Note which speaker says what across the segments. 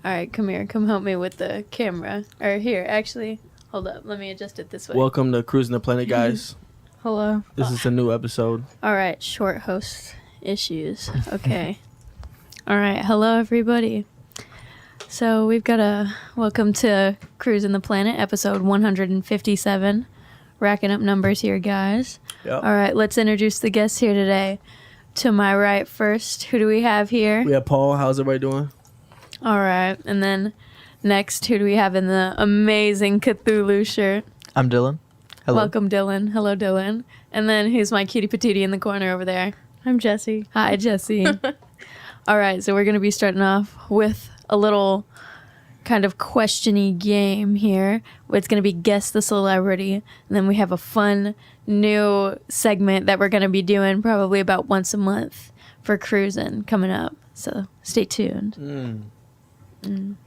Speaker 1: All right, come here. Come help me with the camera. Or here, actually, hold up. Let me adjust it this way.
Speaker 2: Welcome to Cruisin the Planet, guys.
Speaker 1: Hello.
Speaker 2: This is a new episode.
Speaker 1: All right, short host issues. Okay. All right, hello everybody. So we've got a welcome to Cruisin the Planet, episode 157. Racking up numbers here, guys.
Speaker 2: Yep.
Speaker 1: All right, let's introduce the guests here today. To my right first, who do we have here?
Speaker 2: We have Paul. How's everybody doing?
Speaker 1: All right, and then next, who do we have in the amazing Cthulhu shirt?
Speaker 3: I'm Dylan. Hello.
Speaker 1: Welcome, Dylan. Hello, Dylan. And then who's my cutie patootie in the corner over there?
Speaker 4: I'm Jessie.
Speaker 1: Hi, Jessie. All right, so we're going to be starting off with a little kind of questiony game here. It's going to be Guess the Celebrity. And then we have a fun new segment that we're going to be doing probably about once a month for Cruisin coming up. So stay tuned. What?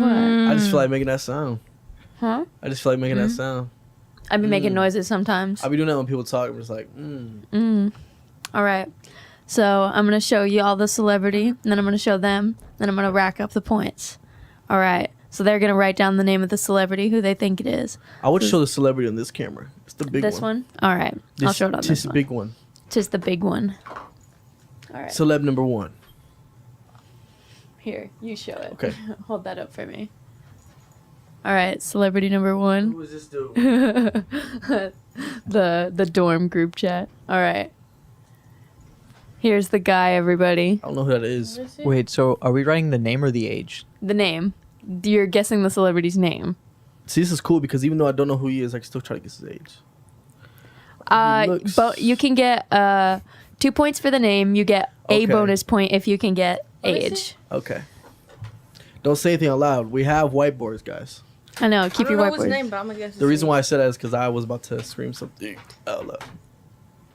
Speaker 2: I just feel like making that sound.
Speaker 1: Huh?
Speaker 2: I just feel like making that sound.
Speaker 1: I've been making noises sometimes.
Speaker 2: I'll be doing that when people talk. I'm just like,
Speaker 1: All right. So I'm going to show you all the celebrity, and then I'm going to show them, then I'm going to rack up the points. All right. So they're going to write down the name of the celebrity, who they think it is.
Speaker 2: I would show the celebrity on this camera. It's the big one.
Speaker 1: This one? All right. I'll show it on this
Speaker 2: Just the
Speaker 1: one.
Speaker 2: big one.
Speaker 1: Just the big one. All right.
Speaker 2: Celeb number one.
Speaker 1: Here, you show it.
Speaker 2: Okay.
Speaker 1: Hold that up for me. All right. Celebrity number one.
Speaker 2: Who is this dude?
Speaker 1: The dorm group chat. All right. Here's the guy, everybody.
Speaker 2: I don't know who that is.
Speaker 3: Wait, so are we writing the name or the age?
Speaker 1: The name. You're guessing the celebrity's name.
Speaker 2: See, this is cool because even though I don't know who he is, I can still try to guess his age. Looks-
Speaker 1: But you can get 2 points for the name. You get a
Speaker 2: Okay.
Speaker 1: bonus point if you can get
Speaker 4: What is
Speaker 1: age.
Speaker 2: Okay. Don't say anything out loud. We have whiteboards, guys.
Speaker 1: I know. Keep
Speaker 4: I
Speaker 1: your
Speaker 4: don't know his
Speaker 1: whiteboard.
Speaker 4: name, but I'm gonna guess.
Speaker 2: The reason why I said that is because I was about to scream something out loud.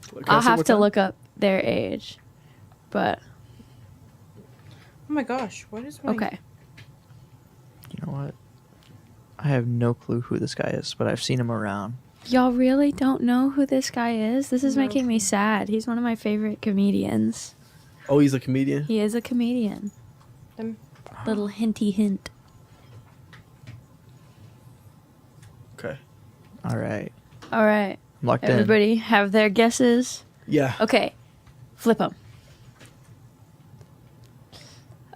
Speaker 2: Can I
Speaker 1: I'll
Speaker 2: say it
Speaker 1: have
Speaker 2: one
Speaker 1: to
Speaker 2: time?
Speaker 1: look up their age, but
Speaker 4: Oh my gosh, what is my?
Speaker 1: okay.
Speaker 3: You know what? I have no clue who this guy is, but I've seen him around.
Speaker 1: Y'all really don't know who this guy is? This is
Speaker 4: No.
Speaker 1: making me sad. He's one of my favorite comedians.
Speaker 2: Oh, he's a comedian?
Speaker 1: He is a comedian.
Speaker 4: Um,
Speaker 1: Little hinty hint.
Speaker 2: Okay.
Speaker 3: All right.
Speaker 1: All right.
Speaker 3: I'm locked in.
Speaker 1: Everybody have their guesses.
Speaker 2: Yeah.
Speaker 1: Okay. Flip them.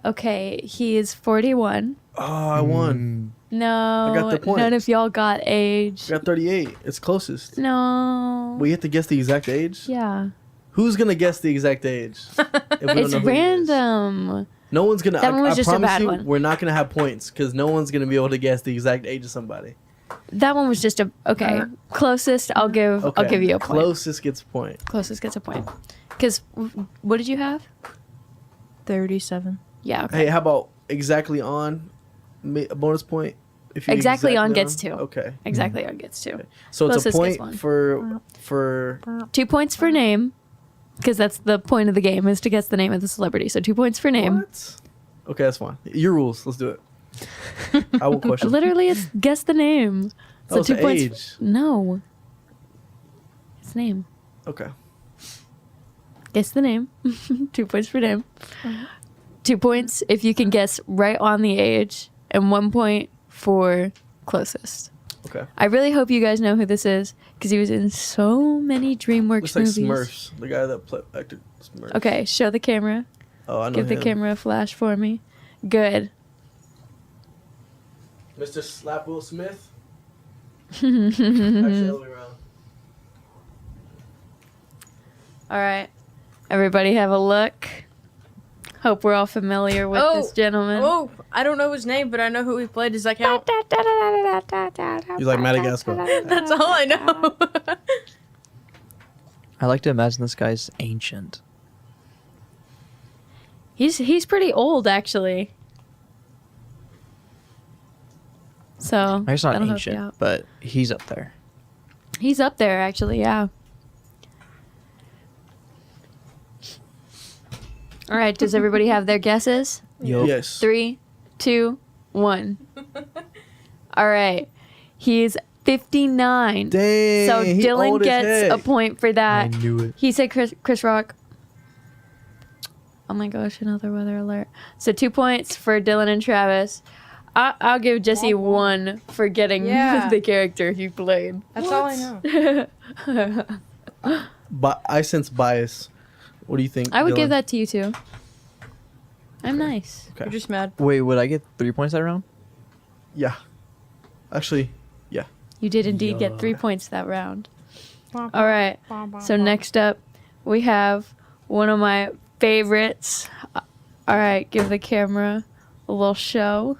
Speaker 1: Okay. He is 41.
Speaker 2: Oh, I won.
Speaker 1: No.
Speaker 2: I got the point.
Speaker 1: None of y'all got age.
Speaker 2: I got 38. It's closest.
Speaker 1: No.
Speaker 2: We have to guess the exact age?
Speaker 1: Yeah.
Speaker 2: Who's going to guess the exact age? If we don't
Speaker 1: It's
Speaker 2: know who he is?
Speaker 1: random.
Speaker 2: No one's going to.
Speaker 1: That one was
Speaker 2: I
Speaker 1: just a
Speaker 2: promise
Speaker 1: bad
Speaker 2: you,
Speaker 1: one.
Speaker 2: we're not going to have points because no one's going to be able to guess the exact age of somebody.
Speaker 1: That one was just a okay. Closest, I'll give.
Speaker 2: Okay.
Speaker 1: I'll give you a point.
Speaker 2: Closest gets a point.
Speaker 1: Closest gets a point. Because what did you have?
Speaker 4: 37.
Speaker 1: Yeah. Okay.
Speaker 2: Hey, how about exactly on? A bonus point? If you
Speaker 1: Exactly on gets 2.
Speaker 2: Okay.
Speaker 1: Exactly, on gets 2.
Speaker 2: So it's a
Speaker 1: Closest gets
Speaker 2: point
Speaker 1: 1.
Speaker 2: for
Speaker 1: 2 points for name, because that's the point of the game is to guess the name of the celebrity. So 2 points for name.
Speaker 2: What? Okay, that's fine. Your rules. Let's do it. I will question.
Speaker 1: Literally, it's guess the name. So
Speaker 2: Oh,
Speaker 1: 2
Speaker 2: it's
Speaker 1: points.
Speaker 2: age.
Speaker 1: No. It's name.
Speaker 2: Okay.
Speaker 1: Guess the name. 2 points for name. 2 points if you can guess right on the age, and 1 point for closest.
Speaker 2: Okay.
Speaker 1: I really hope you guys know who this is because he was in so many DreamWorks
Speaker 2: Looks like
Speaker 1: movies.
Speaker 2: Smurfs. The guy that acted Smurfs.
Speaker 1: Okay, show the camera.
Speaker 2: Oh, I know
Speaker 1: Give the
Speaker 2: him.
Speaker 1: camera a flash for me. Good.
Speaker 2: Mr. Slap Will Smith. Actually, the other way around.
Speaker 1: All right. Everybody have a look. Hope we're all familiar with this gentleman.
Speaker 4: Oh, I don't know his name, but I know who he played. Does that count?
Speaker 2: He's like Madagascar.
Speaker 4: That's all I know.
Speaker 3: I like to imagine this guy's ancient.
Speaker 1: He's pretty old, actually. So
Speaker 3: He's not
Speaker 1: that'll help you
Speaker 3: ancient,
Speaker 1: out.
Speaker 3: but he's up there.
Speaker 1: He's up there, actually. Yeah. All right. Does everybody have their guesses?
Speaker 3: Yup.
Speaker 2: Yes.
Speaker 1: 3, 2, 1. All right. He's 59.
Speaker 2: Dang.
Speaker 1: So
Speaker 2: he
Speaker 1: Dylan
Speaker 2: old as
Speaker 1: gets
Speaker 2: heck.
Speaker 1: a point for that.
Speaker 3: I knew it.
Speaker 1: He said Chris Rock. Oh my gosh, another weather alert. So 2 points for Dylan and Travis. I'll give Jesse 1 for getting the character he played.
Speaker 4: That's all I know.
Speaker 2: But I sense bias. What do you think?
Speaker 1: I would
Speaker 2: Dylan?
Speaker 1: give that to you too. I'm nice.
Speaker 2: Okay.
Speaker 4: You're just mad.
Speaker 3: Wait, would I get 3 points that round?
Speaker 2: Yeah. Actually, yeah.
Speaker 1: You did indeed get 3 points that round. All right. So next up, we have one of my favorites. All right, give the camera a little show.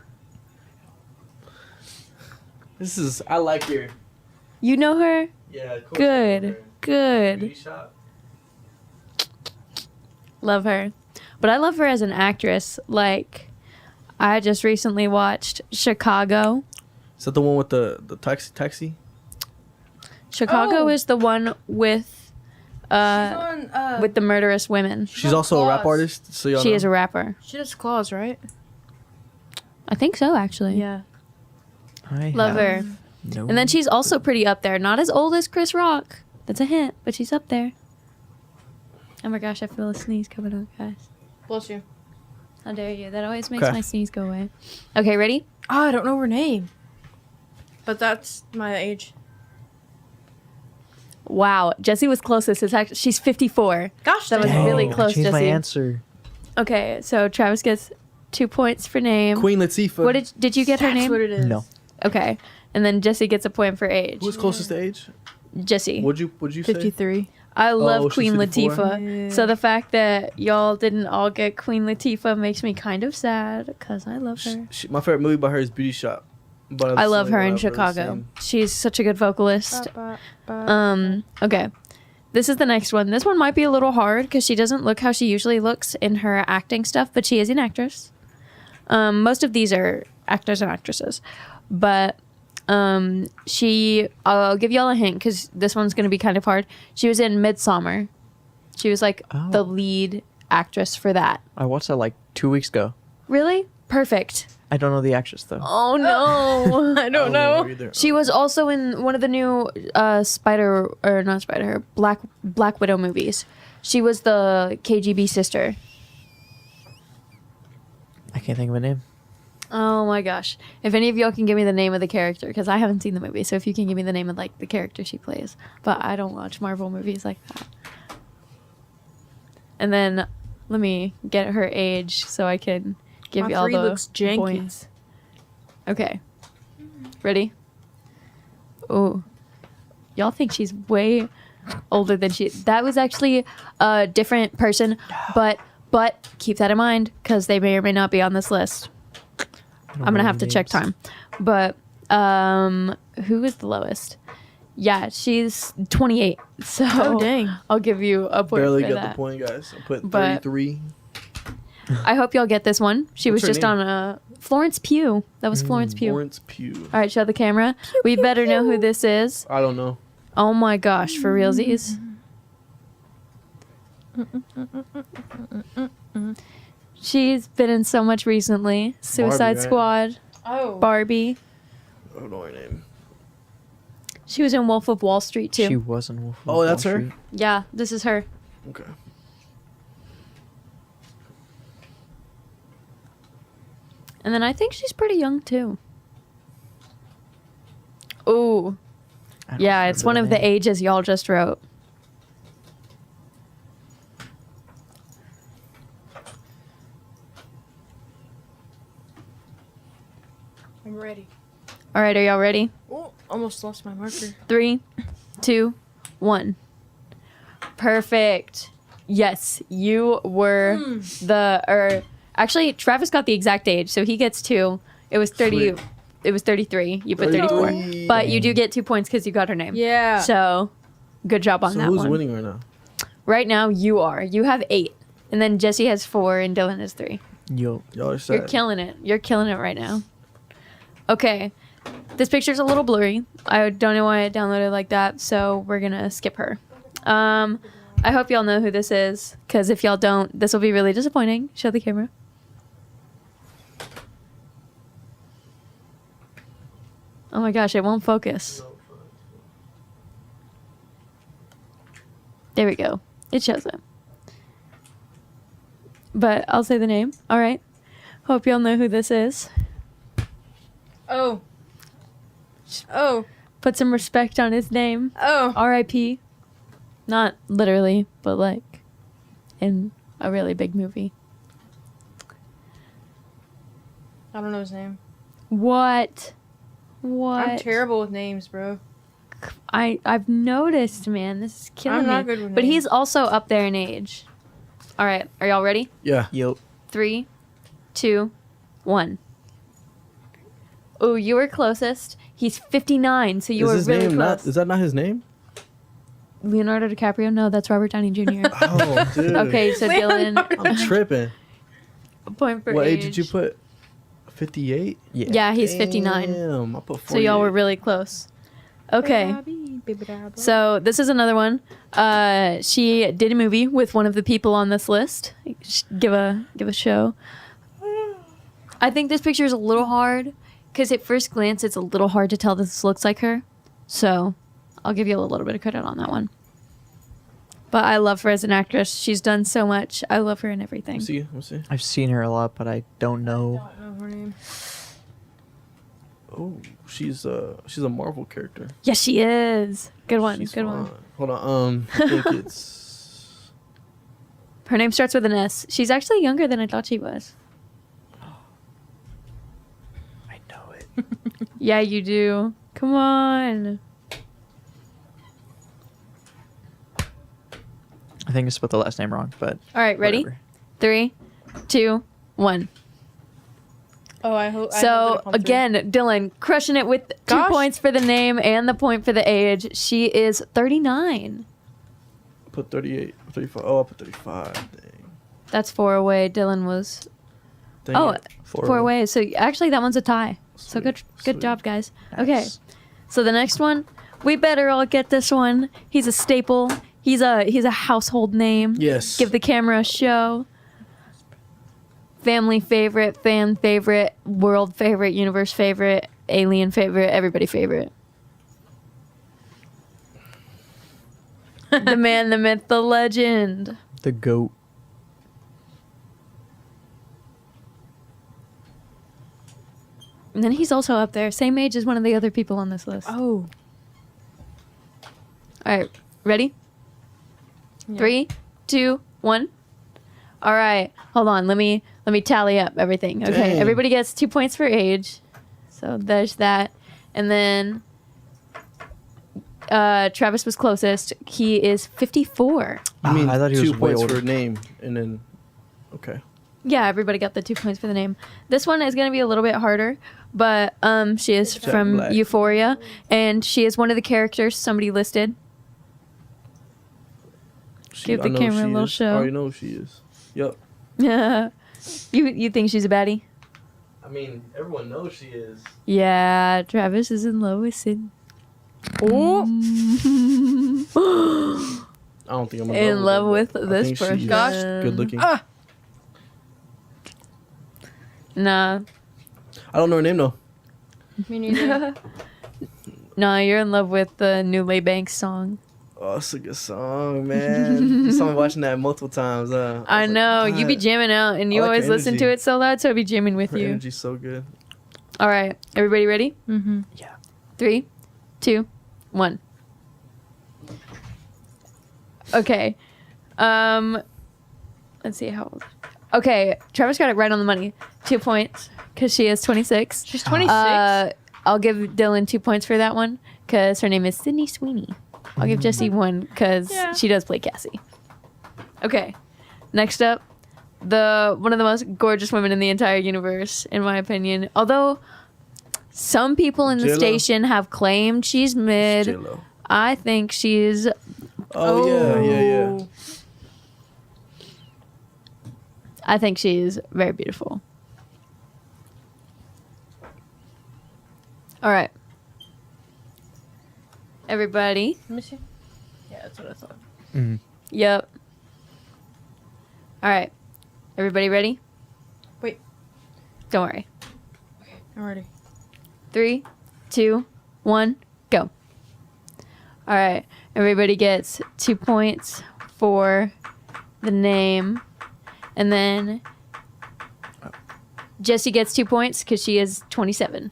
Speaker 2: This is. I like your.
Speaker 1: You know her?
Speaker 2: Yeah. Of course
Speaker 1: Good. Good.
Speaker 2: Beauty shop.
Speaker 1: Love her. But I love her as an actress. Like, I just recently watched Chicago.
Speaker 2: Is that the one with the taxi?
Speaker 1: Chicago
Speaker 4: Oh.
Speaker 1: is the one with the murderous women.
Speaker 2: She's also a rap
Speaker 4: Claws.
Speaker 2: artist. So y'all
Speaker 1: She
Speaker 2: know.
Speaker 1: is a rapper.
Speaker 4: She does claws, right?
Speaker 1: I think so, actually.
Speaker 4: Yeah.
Speaker 3: I
Speaker 1: Love
Speaker 3: have
Speaker 1: her.
Speaker 3: No.
Speaker 1: And then she's also pretty up there. Not as old as Chris Rock. That's a hint, but she's up there. Oh my gosh, I feel a sneeze coming up, guys.
Speaker 4: Bless you.
Speaker 1: How dare you? That always makes
Speaker 2: Okay.
Speaker 1: my sneeze go away. Okay, ready?
Speaker 4: Oh, I don't know her name. But that's my age.
Speaker 1: Wow, Jessie was closest. It's actually she's 54.
Speaker 4: Gosh,
Speaker 1: That was
Speaker 4: dang.
Speaker 1: really
Speaker 3: I
Speaker 1: close,
Speaker 3: changed my
Speaker 1: Jesse.
Speaker 3: answer.
Speaker 1: Okay, so Travis gets 2 points for name.
Speaker 2: Queen Latifah.
Speaker 1: What did you get her
Speaker 4: That's
Speaker 1: name?
Speaker 4: what it is.
Speaker 3: No.
Speaker 1: Okay, and then Jessie gets a point for age.
Speaker 2: Who's closest to age?
Speaker 1: Jessie.
Speaker 2: Would you say?
Speaker 4: 53.
Speaker 1: I love
Speaker 2: she's
Speaker 1: Queen
Speaker 2: 54?
Speaker 1: Latifah.
Speaker 4: Yeah.
Speaker 1: So the fact that y'all didn't all get Queen Latifah makes me kind of sad because I love her.
Speaker 2: My favorite movie by her is Beauty Shop. But
Speaker 1: I love
Speaker 2: that's
Speaker 1: her
Speaker 2: the
Speaker 1: in
Speaker 2: only one I've ever
Speaker 1: Chicago.
Speaker 2: seen.
Speaker 1: She's such a good vocalist. Okay. This is the next one. This one might be a little hard because she doesn't look how she usually looks in her acting stuff, but she is an actress. Most of these are actors and actresses. But I'll give y'all a hint because this one's going to be kind of hard. She was in Midsummer. She was like the lead actress for that.
Speaker 3: I watched that like 2 weeks ago.
Speaker 1: Really? Perfect.
Speaker 3: I don't know the actress though.
Speaker 1: Oh no.
Speaker 4: I don't know.
Speaker 2: Either.
Speaker 1: She was also in one of the new Black Widow movies. She was the KGB sister.
Speaker 3: I can't think of a name.
Speaker 1: Oh my gosh. If any of y'all can give me the name of the character, because I haven't seen the movie, so if you can give me the name of like the character she plays. But I don't watch Marvel movies like that. And then let me get her age so I can give
Speaker 4: My
Speaker 1: y'all
Speaker 4: three
Speaker 1: the
Speaker 4: looks janky.
Speaker 1: points. Okay. Ready? Oh. Y'all think she's way older than she. That was actually a different person, but keep that in mind because they may or may not be on this list. I'm gonna have to check time. But who is the lowest? Yeah, she's 28. So
Speaker 4: Oh, dang.
Speaker 1: I'll give you a point
Speaker 2: Barely
Speaker 1: for
Speaker 2: got
Speaker 1: that.
Speaker 2: the point, guys. I put
Speaker 1: But-
Speaker 2: 33.
Speaker 1: I hope y'all get this one. She
Speaker 2: What's
Speaker 1: was
Speaker 2: her
Speaker 1: just
Speaker 2: name?
Speaker 1: on Florence Pugh. That was Florence Pugh.
Speaker 2: Lawrence Pugh.
Speaker 1: All right, show the camera. We better know who this is.
Speaker 2: I don't know.
Speaker 1: Oh my gosh, for realsies. She's been in so much recently. Suicide
Speaker 2: Barbie, right?
Speaker 1: Squad,
Speaker 4: Oh.
Speaker 1: Barbie.
Speaker 2: I don't know her name.
Speaker 1: She was in Wolf of Wall Street too.
Speaker 3: She was in Wolf of
Speaker 2: Oh,
Speaker 3: Wall
Speaker 2: that's her?
Speaker 3: Street.
Speaker 1: Yeah, this is her.
Speaker 2: Okay.
Speaker 1: And then I think she's pretty young too. Ooh.
Speaker 3: I don't
Speaker 1: Yeah, it's one
Speaker 3: remember
Speaker 1: of the
Speaker 3: name.
Speaker 1: ages y'all just wrote.
Speaker 4: I'm ready.
Speaker 1: All right, are y'all ready?
Speaker 4: Oh, almost lost my marker.
Speaker 1: 3, 2, 1. Perfect. Yes, you were actually Travis got the exact age, so he gets 2. It was 30.
Speaker 2: Sweet.
Speaker 1: It was 33. You put 34.
Speaker 2: 33.
Speaker 1: But you do get 2 points because you got her name.
Speaker 4: Yeah.
Speaker 1: So, good job on
Speaker 2: So
Speaker 1: that
Speaker 2: who's
Speaker 1: one.
Speaker 2: winning right now?
Speaker 1: Right now, you are. You have 8. And then Jesse has 4 and Dylan has 3.
Speaker 3: Yo.
Speaker 2: Y'all are sad.
Speaker 1: You're killing it. You're killing it right now. Okay. This picture's a little blurry. I don't know why I downloaded it like that, so we're going to skip her. I hope y'all know who this is, because if y'all don't, this will be really disappointing. Show the camera. Oh my gosh, it won't focus. There we go. It shows it. but I'll say the name. All right. Hope y'all know who this is.
Speaker 4: Oh. Oh.
Speaker 1: Put some respect on his name.
Speaker 4: Oh.
Speaker 1: R.I.P. Not literally, but like in a really big movie.
Speaker 4: I don't know his name.
Speaker 1: What?
Speaker 4: I'm terrible with names, bro.
Speaker 1: I've noticed, man. This is killing
Speaker 4: I'm
Speaker 1: me.
Speaker 4: not good with
Speaker 1: But
Speaker 4: names.
Speaker 1: he's also up there in age. All right. Are y'all ready?
Speaker 2: Yeah.
Speaker 3: Yep.
Speaker 1: 3, 2, 1. Oh, you were closest. He's 59, so you
Speaker 2: Is
Speaker 1: were
Speaker 2: his
Speaker 1: really
Speaker 2: name
Speaker 1: close.
Speaker 2: is that not his name?
Speaker 1: Leonardo DiCaprio? No, that's Robert Downey Jr.
Speaker 2: Oh, dude.
Speaker 1: Okay, so Dylan,
Speaker 2: I'm tripping.
Speaker 1: a point for
Speaker 2: What
Speaker 1: age.
Speaker 2: age did you put? 58?
Speaker 1: Yeah, he's 59.
Speaker 2: Damn, I put 48.
Speaker 1: So y'all were really close. Okay. So this is another one. She did a movie with one of the people on this list. Give a show. I think this picture is a little hard because at first glance it's a little hard to tell this looks like her. So I'll give you a little bit of credit on that one. But I love her as an actress. She's done so much. I love her in everything.
Speaker 2: Let's see.
Speaker 3: I've seen her a lot, but I don't know.
Speaker 4: I don't know her name.
Speaker 2: Oh, she's a Marvel character.
Speaker 1: Yes, she is. Good one.
Speaker 2: She's
Speaker 1: Good one.
Speaker 2: fine. Hold on. I think it's.
Speaker 1: Her name starts with an S. She's actually younger than I thought she was.
Speaker 3: I know it.
Speaker 1: Yeah, you do. Come on.
Speaker 3: I think I spelled the last name wrong, but
Speaker 1: All right, ready?
Speaker 3: whatever.
Speaker 1: 3, 2, 1.
Speaker 4: Oh, I hope.
Speaker 1: So again, Dylan crushing it with 2
Speaker 4: Gosh.
Speaker 1: points for the name and the point for the age. She is 39.
Speaker 2: Put 38, 35. Oh, I put 35. Dang.
Speaker 1: That's 4 away. Dylan was
Speaker 2: Dang it.
Speaker 1: 4 away. So actually, that one's a tie. So
Speaker 2: Sweet,
Speaker 1: good
Speaker 2: sweet.
Speaker 1: job, guys.
Speaker 3: Nice.
Speaker 1: Okay, so the next one, we better all get this one. He's a staple. He's a household name.
Speaker 2: Yes.
Speaker 1: Give the camera a show. Family favorite, fan favorite, world favorite, universe favorite, alien favorite, everybody favorite. The man, the myth, the legend.
Speaker 3: The goat.
Speaker 1: And then he's also up there, same age as one of the other people on this list.
Speaker 4: Oh.
Speaker 1: All right, ready?
Speaker 4: Yeah.
Speaker 1: 3, 2, 1. All right, hold on. Let me tally up everything. Okay,
Speaker 2: Dang.
Speaker 1: everybody gets 2 points for age. So there's that. And then Travis was closest. He is 54.
Speaker 2: I mean,
Speaker 3: I thought he was
Speaker 2: 2
Speaker 3: way
Speaker 2: points
Speaker 3: older.
Speaker 2: for name, and then. Okay.
Speaker 1: Yeah, everybody got the 2 points for the name. This one is going to be a little bit harder, but she is
Speaker 2: Jack
Speaker 1: from
Speaker 2: Black.
Speaker 1: Euphoria, and she is one of the characters somebody listed. Give
Speaker 2: I
Speaker 1: the
Speaker 2: know
Speaker 1: camera a
Speaker 2: she
Speaker 1: little
Speaker 2: is.
Speaker 1: show.
Speaker 2: I already know who she is. Yep.
Speaker 1: You think she's a baddie?
Speaker 2: I mean, everyone knows she is.
Speaker 1: Yeah, Travis is in love with Sid.
Speaker 4: Oh.
Speaker 2: I don't think I'm
Speaker 1: In love with
Speaker 2: her, but I
Speaker 1: this
Speaker 2: think she's
Speaker 1: person.
Speaker 4: Gosh.
Speaker 2: good looking.
Speaker 4: Ah.
Speaker 1: Nah.
Speaker 2: I don't know her name though.
Speaker 4: Me neither.
Speaker 1: Nah, you're in love with the new Lay Banks song.
Speaker 2: Oh, it's a good song, man. You saw me watching that multiple times.
Speaker 1: I
Speaker 2: was like,
Speaker 1: know. You be
Speaker 2: God,
Speaker 1: jamming out, and you
Speaker 2: I like
Speaker 1: always
Speaker 2: her
Speaker 1: listen to
Speaker 2: energy.
Speaker 1: it so loud, so I be jamming with
Speaker 2: her
Speaker 1: you.
Speaker 2: energy's so good.
Speaker 1: All right. Everybody ready?
Speaker 4: Mm-hmm.
Speaker 3: Yeah.
Speaker 1: 3, 2, 1. Okay. Let's see how old. Okay, Travis got it right on the money. 2 points because she is 26.
Speaker 4: She's 26.
Speaker 1: I'll give Dylan 2 points for that one because her name is Sydney Sweeney. I'll give Jessie 1 because
Speaker 4: Yeah.
Speaker 1: she does play Cassie. Okay, next up, one of the most gorgeous women in the entire universe, in my opinion. Although some people in the
Speaker 2: J-Lo.
Speaker 1: station have claimed she's mid,
Speaker 2: J-Lo.
Speaker 1: I think she's.
Speaker 2: Oh, yeah.
Speaker 1: I think she's very beautiful. All right. Everybody.
Speaker 4: Let me see. Yeah, that's what I thought.
Speaker 3: Mm.
Speaker 1: Yep. All right. Everybody ready?
Speaker 4: Wait.
Speaker 1: Don't worry.
Speaker 4: Okay, I'm ready.
Speaker 1: 3, 2, 1, go. All right. Everybody gets 2 points for the name And then Jessie gets 2 points because she is 27.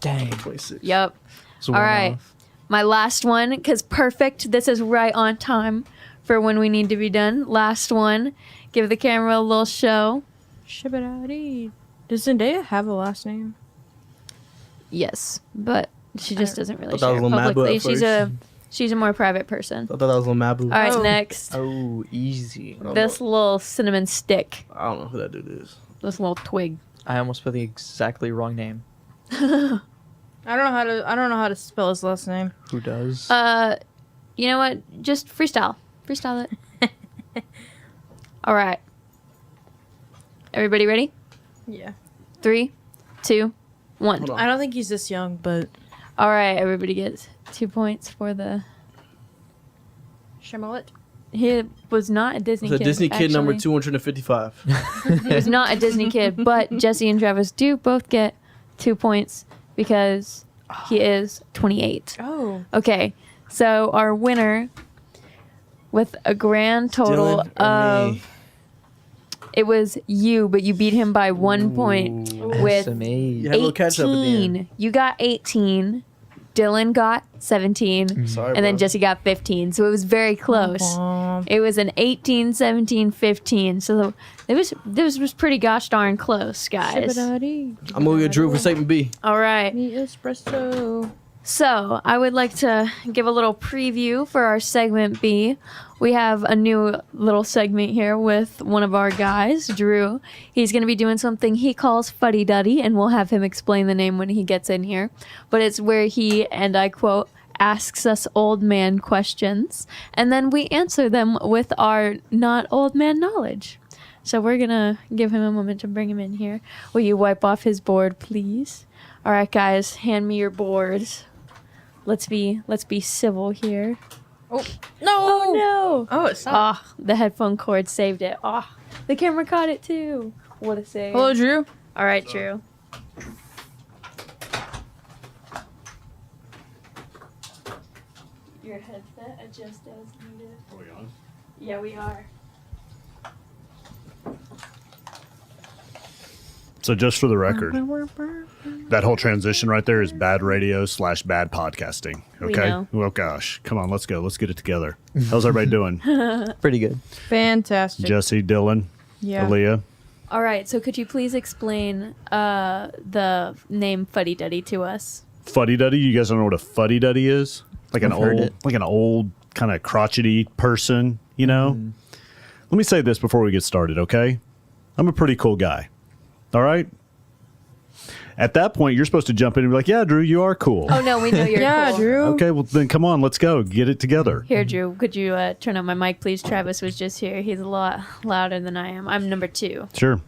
Speaker 3: Dang.
Speaker 2: 26.
Speaker 1: Yep.
Speaker 3: So
Speaker 1: All
Speaker 3: one
Speaker 1: right.
Speaker 3: off.
Speaker 1: My last one, because perfect. This is right on time for when we need to be done. Last one. Give the camera a little show.
Speaker 4: Shibadadi. Does Zendaya have a last name?
Speaker 1: Yes, but she just doesn't really
Speaker 2: thought that
Speaker 1: share
Speaker 2: was Lil Mabu
Speaker 1: publicly.
Speaker 2: at
Speaker 1: She's a more private person.
Speaker 2: I thought that was Lil Mabu.
Speaker 1: All right,
Speaker 4: Oh.
Speaker 1: next.
Speaker 3: Oh, easy.
Speaker 1: This little cinnamon stick.
Speaker 2: I don't know who that dude is.
Speaker 1: This little twig.
Speaker 3: I almost put the exactly wrong name.
Speaker 4: I don't know how to spell his last name.
Speaker 3: Who does?
Speaker 1: You know what? Just freestyle. Freestyle it. All right. Everybody ready?
Speaker 4: Yeah.
Speaker 1: 3, 2, 1.
Speaker 2: Hold on.
Speaker 4: I don't think he's this young, but
Speaker 1: All right, everybody gets 2 points for the...
Speaker 4: Shimolet.
Speaker 1: He was not a Disney
Speaker 2: It's a
Speaker 1: kid.
Speaker 2: Disney kid number
Speaker 1: actually.
Speaker 2: 255.
Speaker 1: He was not a Disney kid, but Jesse and Travis do both get 2 points because he is 28.
Speaker 4: Oh.
Speaker 1: Okay, so our winner with a grand total
Speaker 2: Dylan or
Speaker 1: of...
Speaker 2: me?
Speaker 1: It was you, but you beat him by 1 point with
Speaker 3: SMA.
Speaker 2: You had a little catch up at the end.
Speaker 1: 18. You got 18. Dylan got 17.
Speaker 2: Sorry,
Speaker 1: And then
Speaker 2: bro.
Speaker 1: Jesse got 15. So it was very close. It was an 18, 17, 15. So this was pretty gosh darn close, guys.
Speaker 4: Shibadadi.
Speaker 2: I'm going to get Drew for segment B.
Speaker 1: All right.
Speaker 4: Me espresso.
Speaker 1: So I would like to give a little preview for our segment B. We have a new little segment here with one of our guys, Drew. He's going to be doing something he calls Fuddy Duddy, and we'll have him explain the name when he gets in here. But it's where he, and I quote, asks us old man questions, and then we answer them with our not old man knowledge. So we're going to give him a moment to bring him in here. Will you wipe off his board, please? All right, guys, hand me your boards. Let's be civil here.
Speaker 4: Oh no!
Speaker 1: Oh no!
Speaker 4: Oh, it stopped.
Speaker 1: Ah, the headphone cord saved it. Ah, the camera caught it too. What a save!
Speaker 4: Hello, Drew.
Speaker 1: All right, Drew. Your headset adjust as needed.
Speaker 5: Are we on?
Speaker 1: Yeah, we are.
Speaker 5: So just for the record, that whole transition right there is bad radio / bad podcasting.
Speaker 1: We
Speaker 5: Okay.
Speaker 1: know.
Speaker 5: Well, gosh, come on, let's go. Let's get it together. How's everybody doing?
Speaker 3: Pretty good.
Speaker 4: Fantastic.
Speaker 5: Jesse, Dylan,
Speaker 4: Yeah.
Speaker 5: Aaliyah.
Speaker 1: All right, so could you please explain the name Fuddy Duddy to us?
Speaker 5: Fuddy Duddy. You guys don't know what a Fuddy Duddy is? Like
Speaker 3: I've heard it.
Speaker 5: an old kind of crotchety person. You know. Let me say this before we get started, okay? I'm a pretty cool guy. All right. At that point, you're supposed to jump in and be like, "Yeah, Drew, you are cool."
Speaker 1: Oh no, we know you're
Speaker 4: Yeah,
Speaker 1: cool.
Speaker 4: Drew.
Speaker 5: Okay, well then come on, let's go. Get it together.
Speaker 1: Here, Drew, could you turn on my mic, please? Travis was just here. He's a lot louder than I am. I'm number 2.
Speaker 5: Sure.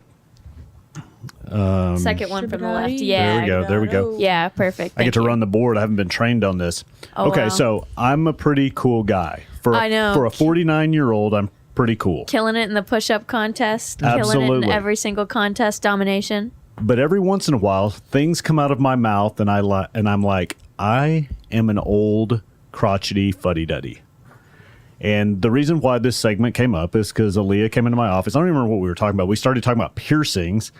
Speaker 1: Second one from the left. Yeah.
Speaker 5: There we go. There we go.
Speaker 1: Yeah, perfect.
Speaker 5: I get
Speaker 1: Thank
Speaker 5: to
Speaker 1: you.
Speaker 5: run the board. I haven't been trained on this.
Speaker 1: Oh,
Speaker 5: okay,
Speaker 1: wow.
Speaker 5: so I'm a pretty cool guy.
Speaker 1: I know.
Speaker 5: For a 49-year-old, I'm pretty cool.
Speaker 1: Killing it in the push-up contest. Killing it
Speaker 5: Absolutely.
Speaker 1: in every single contest. Domination.
Speaker 5: But every once in a while, things come out of my mouth, and I'm like, I am an old crotchety fuddy-duddy. And the reason why this segment came up is because Aaliyah came into my office. I don't even remember what we were talking about. We started talking about piercings,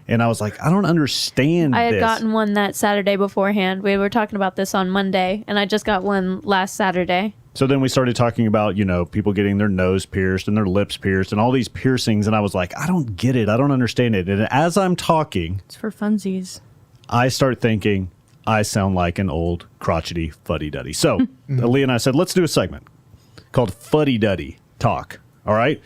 Speaker 5: and I was like, I don't understand
Speaker 1: I had
Speaker 5: this.
Speaker 1: gotten one that Saturday beforehand. We were talking about this on Monday, and I just got one last Saturday.
Speaker 5: So then we started talking about, people getting their nose pierced and their lips pierced and all these piercings. And I was like, I don't get it. I don't understand it. And as I'm talking,
Speaker 4: It's for funsies.
Speaker 5: I start thinking I sound like an old crotchety fuddy-duddy. So Aaliyah and I said, let's do a segment called Fuddy Duddy Talk. All right.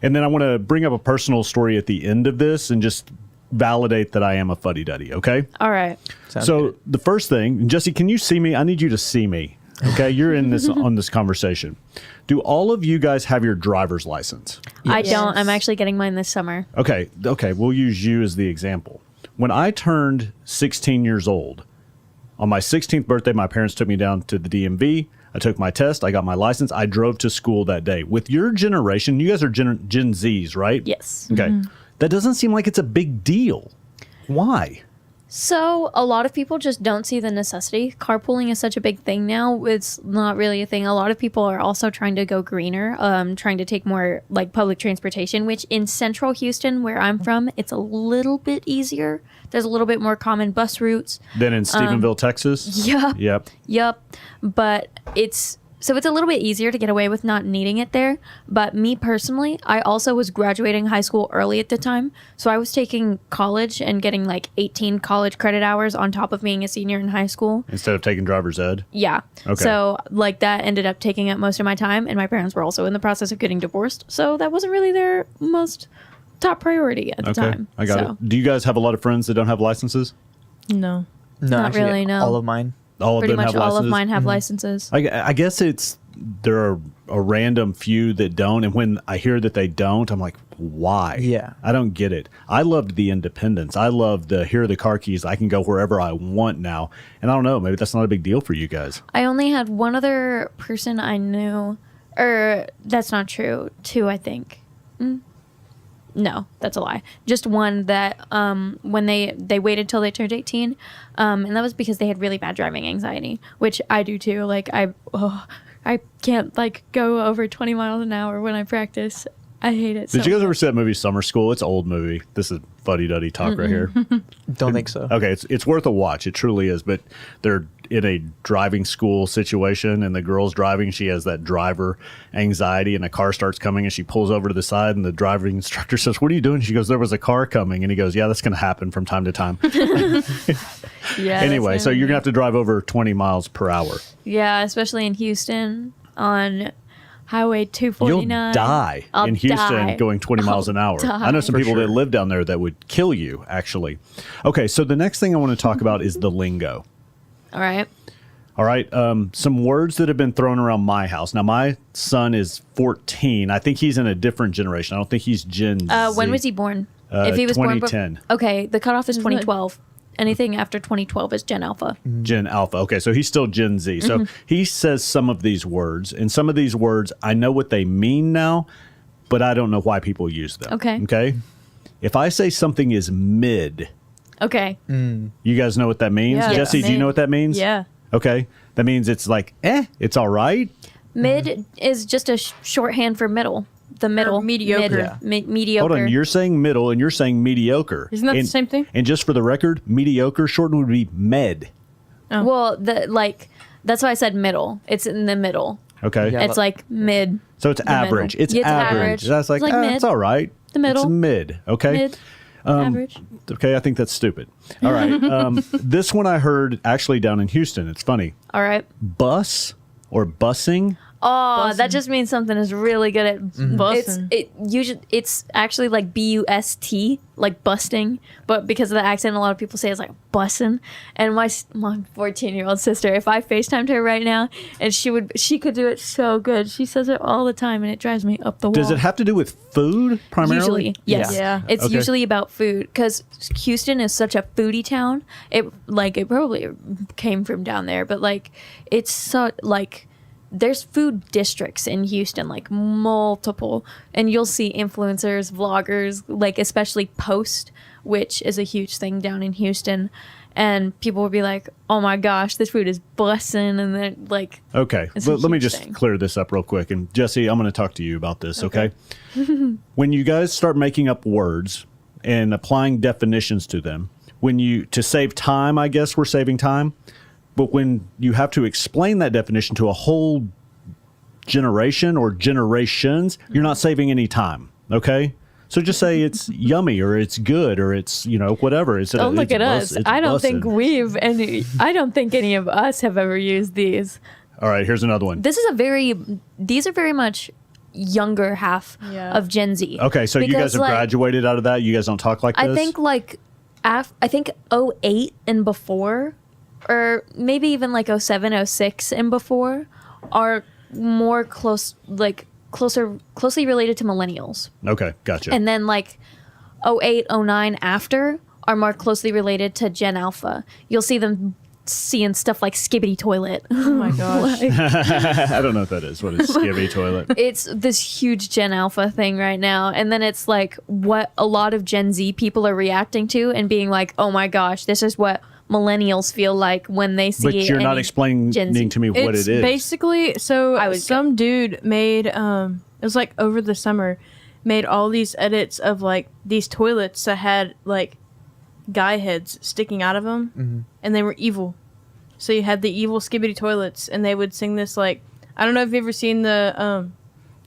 Speaker 5: And then I want to bring up a personal story at the end of this and just validate that I am a fuddy-duddy. Okay.
Speaker 1: All right.
Speaker 3: Sounds
Speaker 5: So
Speaker 3: good.
Speaker 5: the first thing, Jesse, can you see me? I need you to see me. Okay, you're in this on this conversation. Do all of you guys have your driver's license?
Speaker 1: I
Speaker 4: Yes.
Speaker 1: don't. I'm actually getting mine this summer.
Speaker 5: Okay, we'll use you as the example. When I turned 16 years old, on my 16th birthday, my parents took me down to the DMV. I took my test. I got my license. I drove to school that day. With your generation, you guys are Gen Zs, right?
Speaker 1: Yes.
Speaker 5: Okay. That doesn't seem like it's a big deal. Why?
Speaker 1: So a lot of people just don't see the necessity. Carpooling is such a big thing now. It's not really a thing. A lot of people are also trying to go greener, trying to take more like public transportation, which in central Houston, where I'm from, it's a little bit easier. There's a little bit more common bus routes.
Speaker 5: Then in Stephenville, Texas?
Speaker 1: Yeah.
Speaker 5: Yep.
Speaker 1: Yep. But it's a little bit easier to get away with not needing it there. But me personally, I also was graduating high school early at the time. So I was taking college and getting like 18 college credit hours on top of being a senior in high school.
Speaker 5: Instead of taking driver's ed?
Speaker 1: Yeah.
Speaker 5: Okay.
Speaker 1: So like that ended up taking up most of my time. And my parents were also in the process of getting divorced. So that wasn't really their most top priority at the time.
Speaker 5: I got it. Do you guys have a lot of friends that don't have licenses?
Speaker 4: No.
Speaker 3: No,
Speaker 1: Not
Speaker 3: actually,
Speaker 1: really, no.
Speaker 3: All of mine.
Speaker 5: All of
Speaker 1: Pretty
Speaker 5: them
Speaker 1: much
Speaker 5: have
Speaker 1: all
Speaker 5: licenses?
Speaker 1: of mine have licenses.
Speaker 5: I guess there are a random few that don't, and when I hear that they don't, I'm like, why?
Speaker 3: Yeah.
Speaker 5: I don't get it. I loved the independence. I loved here are the car keys. I can go wherever I want now. And I don't know, maybe that's not a big deal for you guys.
Speaker 1: I only had one other person I knew, or that's not true. Two, I think. No, that's a lie. Just one that when they waited till they turned 18, and that was because they had really bad driving anxiety, which I do too. Like I can't like go over 20 miles an hour when I practice. I hate it.
Speaker 5: Did you guys ever see that movie Summer School? It's an old movie. This is Fuddy Duddy talk right here.
Speaker 3: Don't think so.
Speaker 5: Okay, it's worth a watch. It truly is. But they're in a driving school situation, and the girl's driving. She has that driver anxiety, and a car starts coming, and she pulls over to the side, and the driving instructor says, "What are you doing?" She goes, "There was a car coming," and he goes, "Yeah, that's going to happen from time to time."
Speaker 1: Yeah.
Speaker 5: Anyway, so you're going to have to drive over 20 miles per hour.
Speaker 1: Yeah, especially in Houston on Highway 249.
Speaker 5: You'll die
Speaker 1: I'll
Speaker 5: in Houston
Speaker 1: die.
Speaker 5: going 20 miles an hour.
Speaker 1: die.
Speaker 5: I know some
Speaker 3: For
Speaker 5: people that
Speaker 3: sure.
Speaker 5: live down there that would kill you, actually. Okay, so the next thing I want to talk about is the lingo.
Speaker 1: All right.
Speaker 5: All right, some words that have been thrown around my house. Now, my son is 14. I think he's in a different generation. I don't think he's Gen Z.
Speaker 1: When was he born? If he was born
Speaker 5: 2010.
Speaker 1: okay, the cutoff is 2012. Anything after 2012 is Gen Alpha.
Speaker 5: Gen Alpha. Okay, so he's still Gen Z. So he says some of these words, and some of these words, I know what they mean now, but I don't know why people use them.
Speaker 1: Okay.
Speaker 5: Okay? If I say something is mid,
Speaker 1: Okay.
Speaker 5: you guys know what that means?
Speaker 4: Yeah.
Speaker 5: Jesse, do you
Speaker 1: Mid.
Speaker 5: know what that means?
Speaker 4: Yeah.
Speaker 5: Okay. That means it's like, it's all right.
Speaker 1: Mid is just a shorthand for middle. The middle.
Speaker 4: mediocre.
Speaker 1: Mid,
Speaker 3: Yeah.
Speaker 1: mediocre.
Speaker 5: Hold on, you're saying middle and you're saying mediocre.
Speaker 4: Isn't that the
Speaker 5: And-
Speaker 4: same thing?
Speaker 5: And just for the record, mediocre shortened would be med.
Speaker 4: Oh.
Speaker 1: Well, that's why I said middle. It's in the middle.
Speaker 5: Okay.
Speaker 3: Yeah.
Speaker 1: It's like mid.
Speaker 5: So it's average.
Speaker 1: middle.
Speaker 5: It's
Speaker 1: Yeah, it's
Speaker 5: average.
Speaker 1: average.
Speaker 5: That's like,
Speaker 1: It's like mid.
Speaker 5: it's all right.
Speaker 1: The middle.
Speaker 5: It's mid. Okay.
Speaker 1: Mid. Average.
Speaker 5: Okay, I think that's stupid. All right. This one I heard actually down in Houston. It's funny.
Speaker 1: All right.
Speaker 5: Bus or busing.
Speaker 1: Oh, that just means something is really good at
Speaker 4: Bussin'.
Speaker 1: It's actually like BUST, like busting, but because of the accent, a lot of people say it's like bussin'. And my 14-year-old sister, if I FaceTimed her right now, and she could do it so good. She says it all the time, and it drives me up the wall.
Speaker 5: Does it have to do with food primarily?
Speaker 1: Usually, yes.
Speaker 4: Yeah.
Speaker 1: It's
Speaker 5: Okay.
Speaker 1: usually about food because Houston is such a foodie town. It probably came from down there, but like it's so like there's food districts in Houston, like multiple, and you'll see influencers, vloggers, like especially Post, which is a huge thing down in Houston. And people will be like, "Oh my gosh, this food is bussin'," and they're like,
Speaker 5: Okay,
Speaker 1: It's a
Speaker 5: let me
Speaker 1: huge
Speaker 5: just
Speaker 1: thing.
Speaker 5: clear this up real quick. And Jesse, I'm going to talk to you about this, okay? When you guys start making up words and applying definitions to them, to save time, I guess we're saving time, but when you have to explain that definition to a whole generation or generations, you're not saving any time, okay? So just say it's yummy or it's good or it's, whatever. It's
Speaker 1: "Don't look
Speaker 5: it's
Speaker 1: at us."
Speaker 5: it's
Speaker 1: I don't think
Speaker 5: bussin'.
Speaker 1: I don't think any of us have ever used these.
Speaker 5: All right, here's another one.
Speaker 1: These are very much younger half
Speaker 4: Yeah.
Speaker 1: of Gen Z.
Speaker 5: Okay, so you guys
Speaker 1: Because,
Speaker 5: have
Speaker 1: like,
Speaker 5: graduated out of that? You guys don't talk like this?
Speaker 1: I think like I think 08 and before, or maybe even like 07, 06 and before, are more closely related to millennials.
Speaker 5: Okay, gotcha.
Speaker 1: And then like 08, 09 after are more closely related to Gen Alpha. You'll see them seeing stuff like Skibbity Toilet.
Speaker 4: Oh my gosh.
Speaker 5: I don't know what that is. What is skivvy toilet?
Speaker 1: It's this huge Gen Alpha thing right now. And then it's like what a lot of Gen Z people are reacting to and being like, oh my gosh, this is what millennials feel like when they see
Speaker 5: But you're not
Speaker 1: any
Speaker 5: explaining
Speaker 1: Gen Z.
Speaker 5: to me what
Speaker 4: It's
Speaker 5: it is.
Speaker 4: basically some dude made it was like over the summer made all these edits of like these toilets that had like guy heads sticking out of them and they were evil. So you had the evil Skibbity toilets and they would sing this like I don't know if you've ever seen the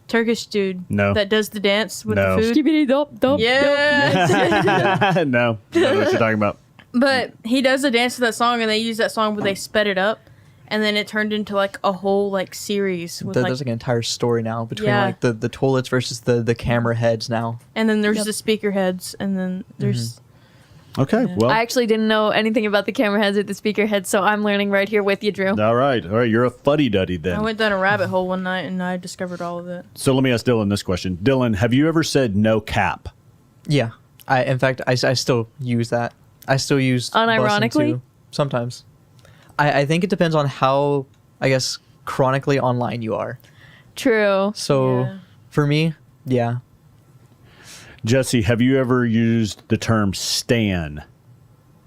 Speaker 4: Turkish dude
Speaker 5: No.
Speaker 4: that does the dance with
Speaker 5: No.
Speaker 4: the food.
Speaker 1: Skibbity dop dop.
Speaker 4: Yeah.
Speaker 5: No. I don't know what you're talking about.
Speaker 4: But he does the dance to that song and they use that song but they sped it up and then it turned into like a whole like series with
Speaker 3: There's like an entire story now between like the toilets versus the camera heads now.
Speaker 4: and then there's the speaker heads and then there's
Speaker 5: Okay. Well.
Speaker 1: I actually didn't know anything about the camera heads or the speaker heads, so I'm learning right here with you, Drew.
Speaker 5: all right. You're a fuddy duddy then.
Speaker 4: I went down a rabbit hole one night and I discovered all of it.
Speaker 5: So let me ask Dylan this question. Dylan, have you ever said no cap?
Speaker 3: Yeah. In fact, I still use that. I still use bussin'
Speaker 1: Unironically?
Speaker 3: too, sometimes. I think it depends on how, I guess, chronically online you are.
Speaker 1: True.
Speaker 3: So
Speaker 4: Yeah.
Speaker 3: for me, yeah.
Speaker 5: Jesse, have you ever used the term stan?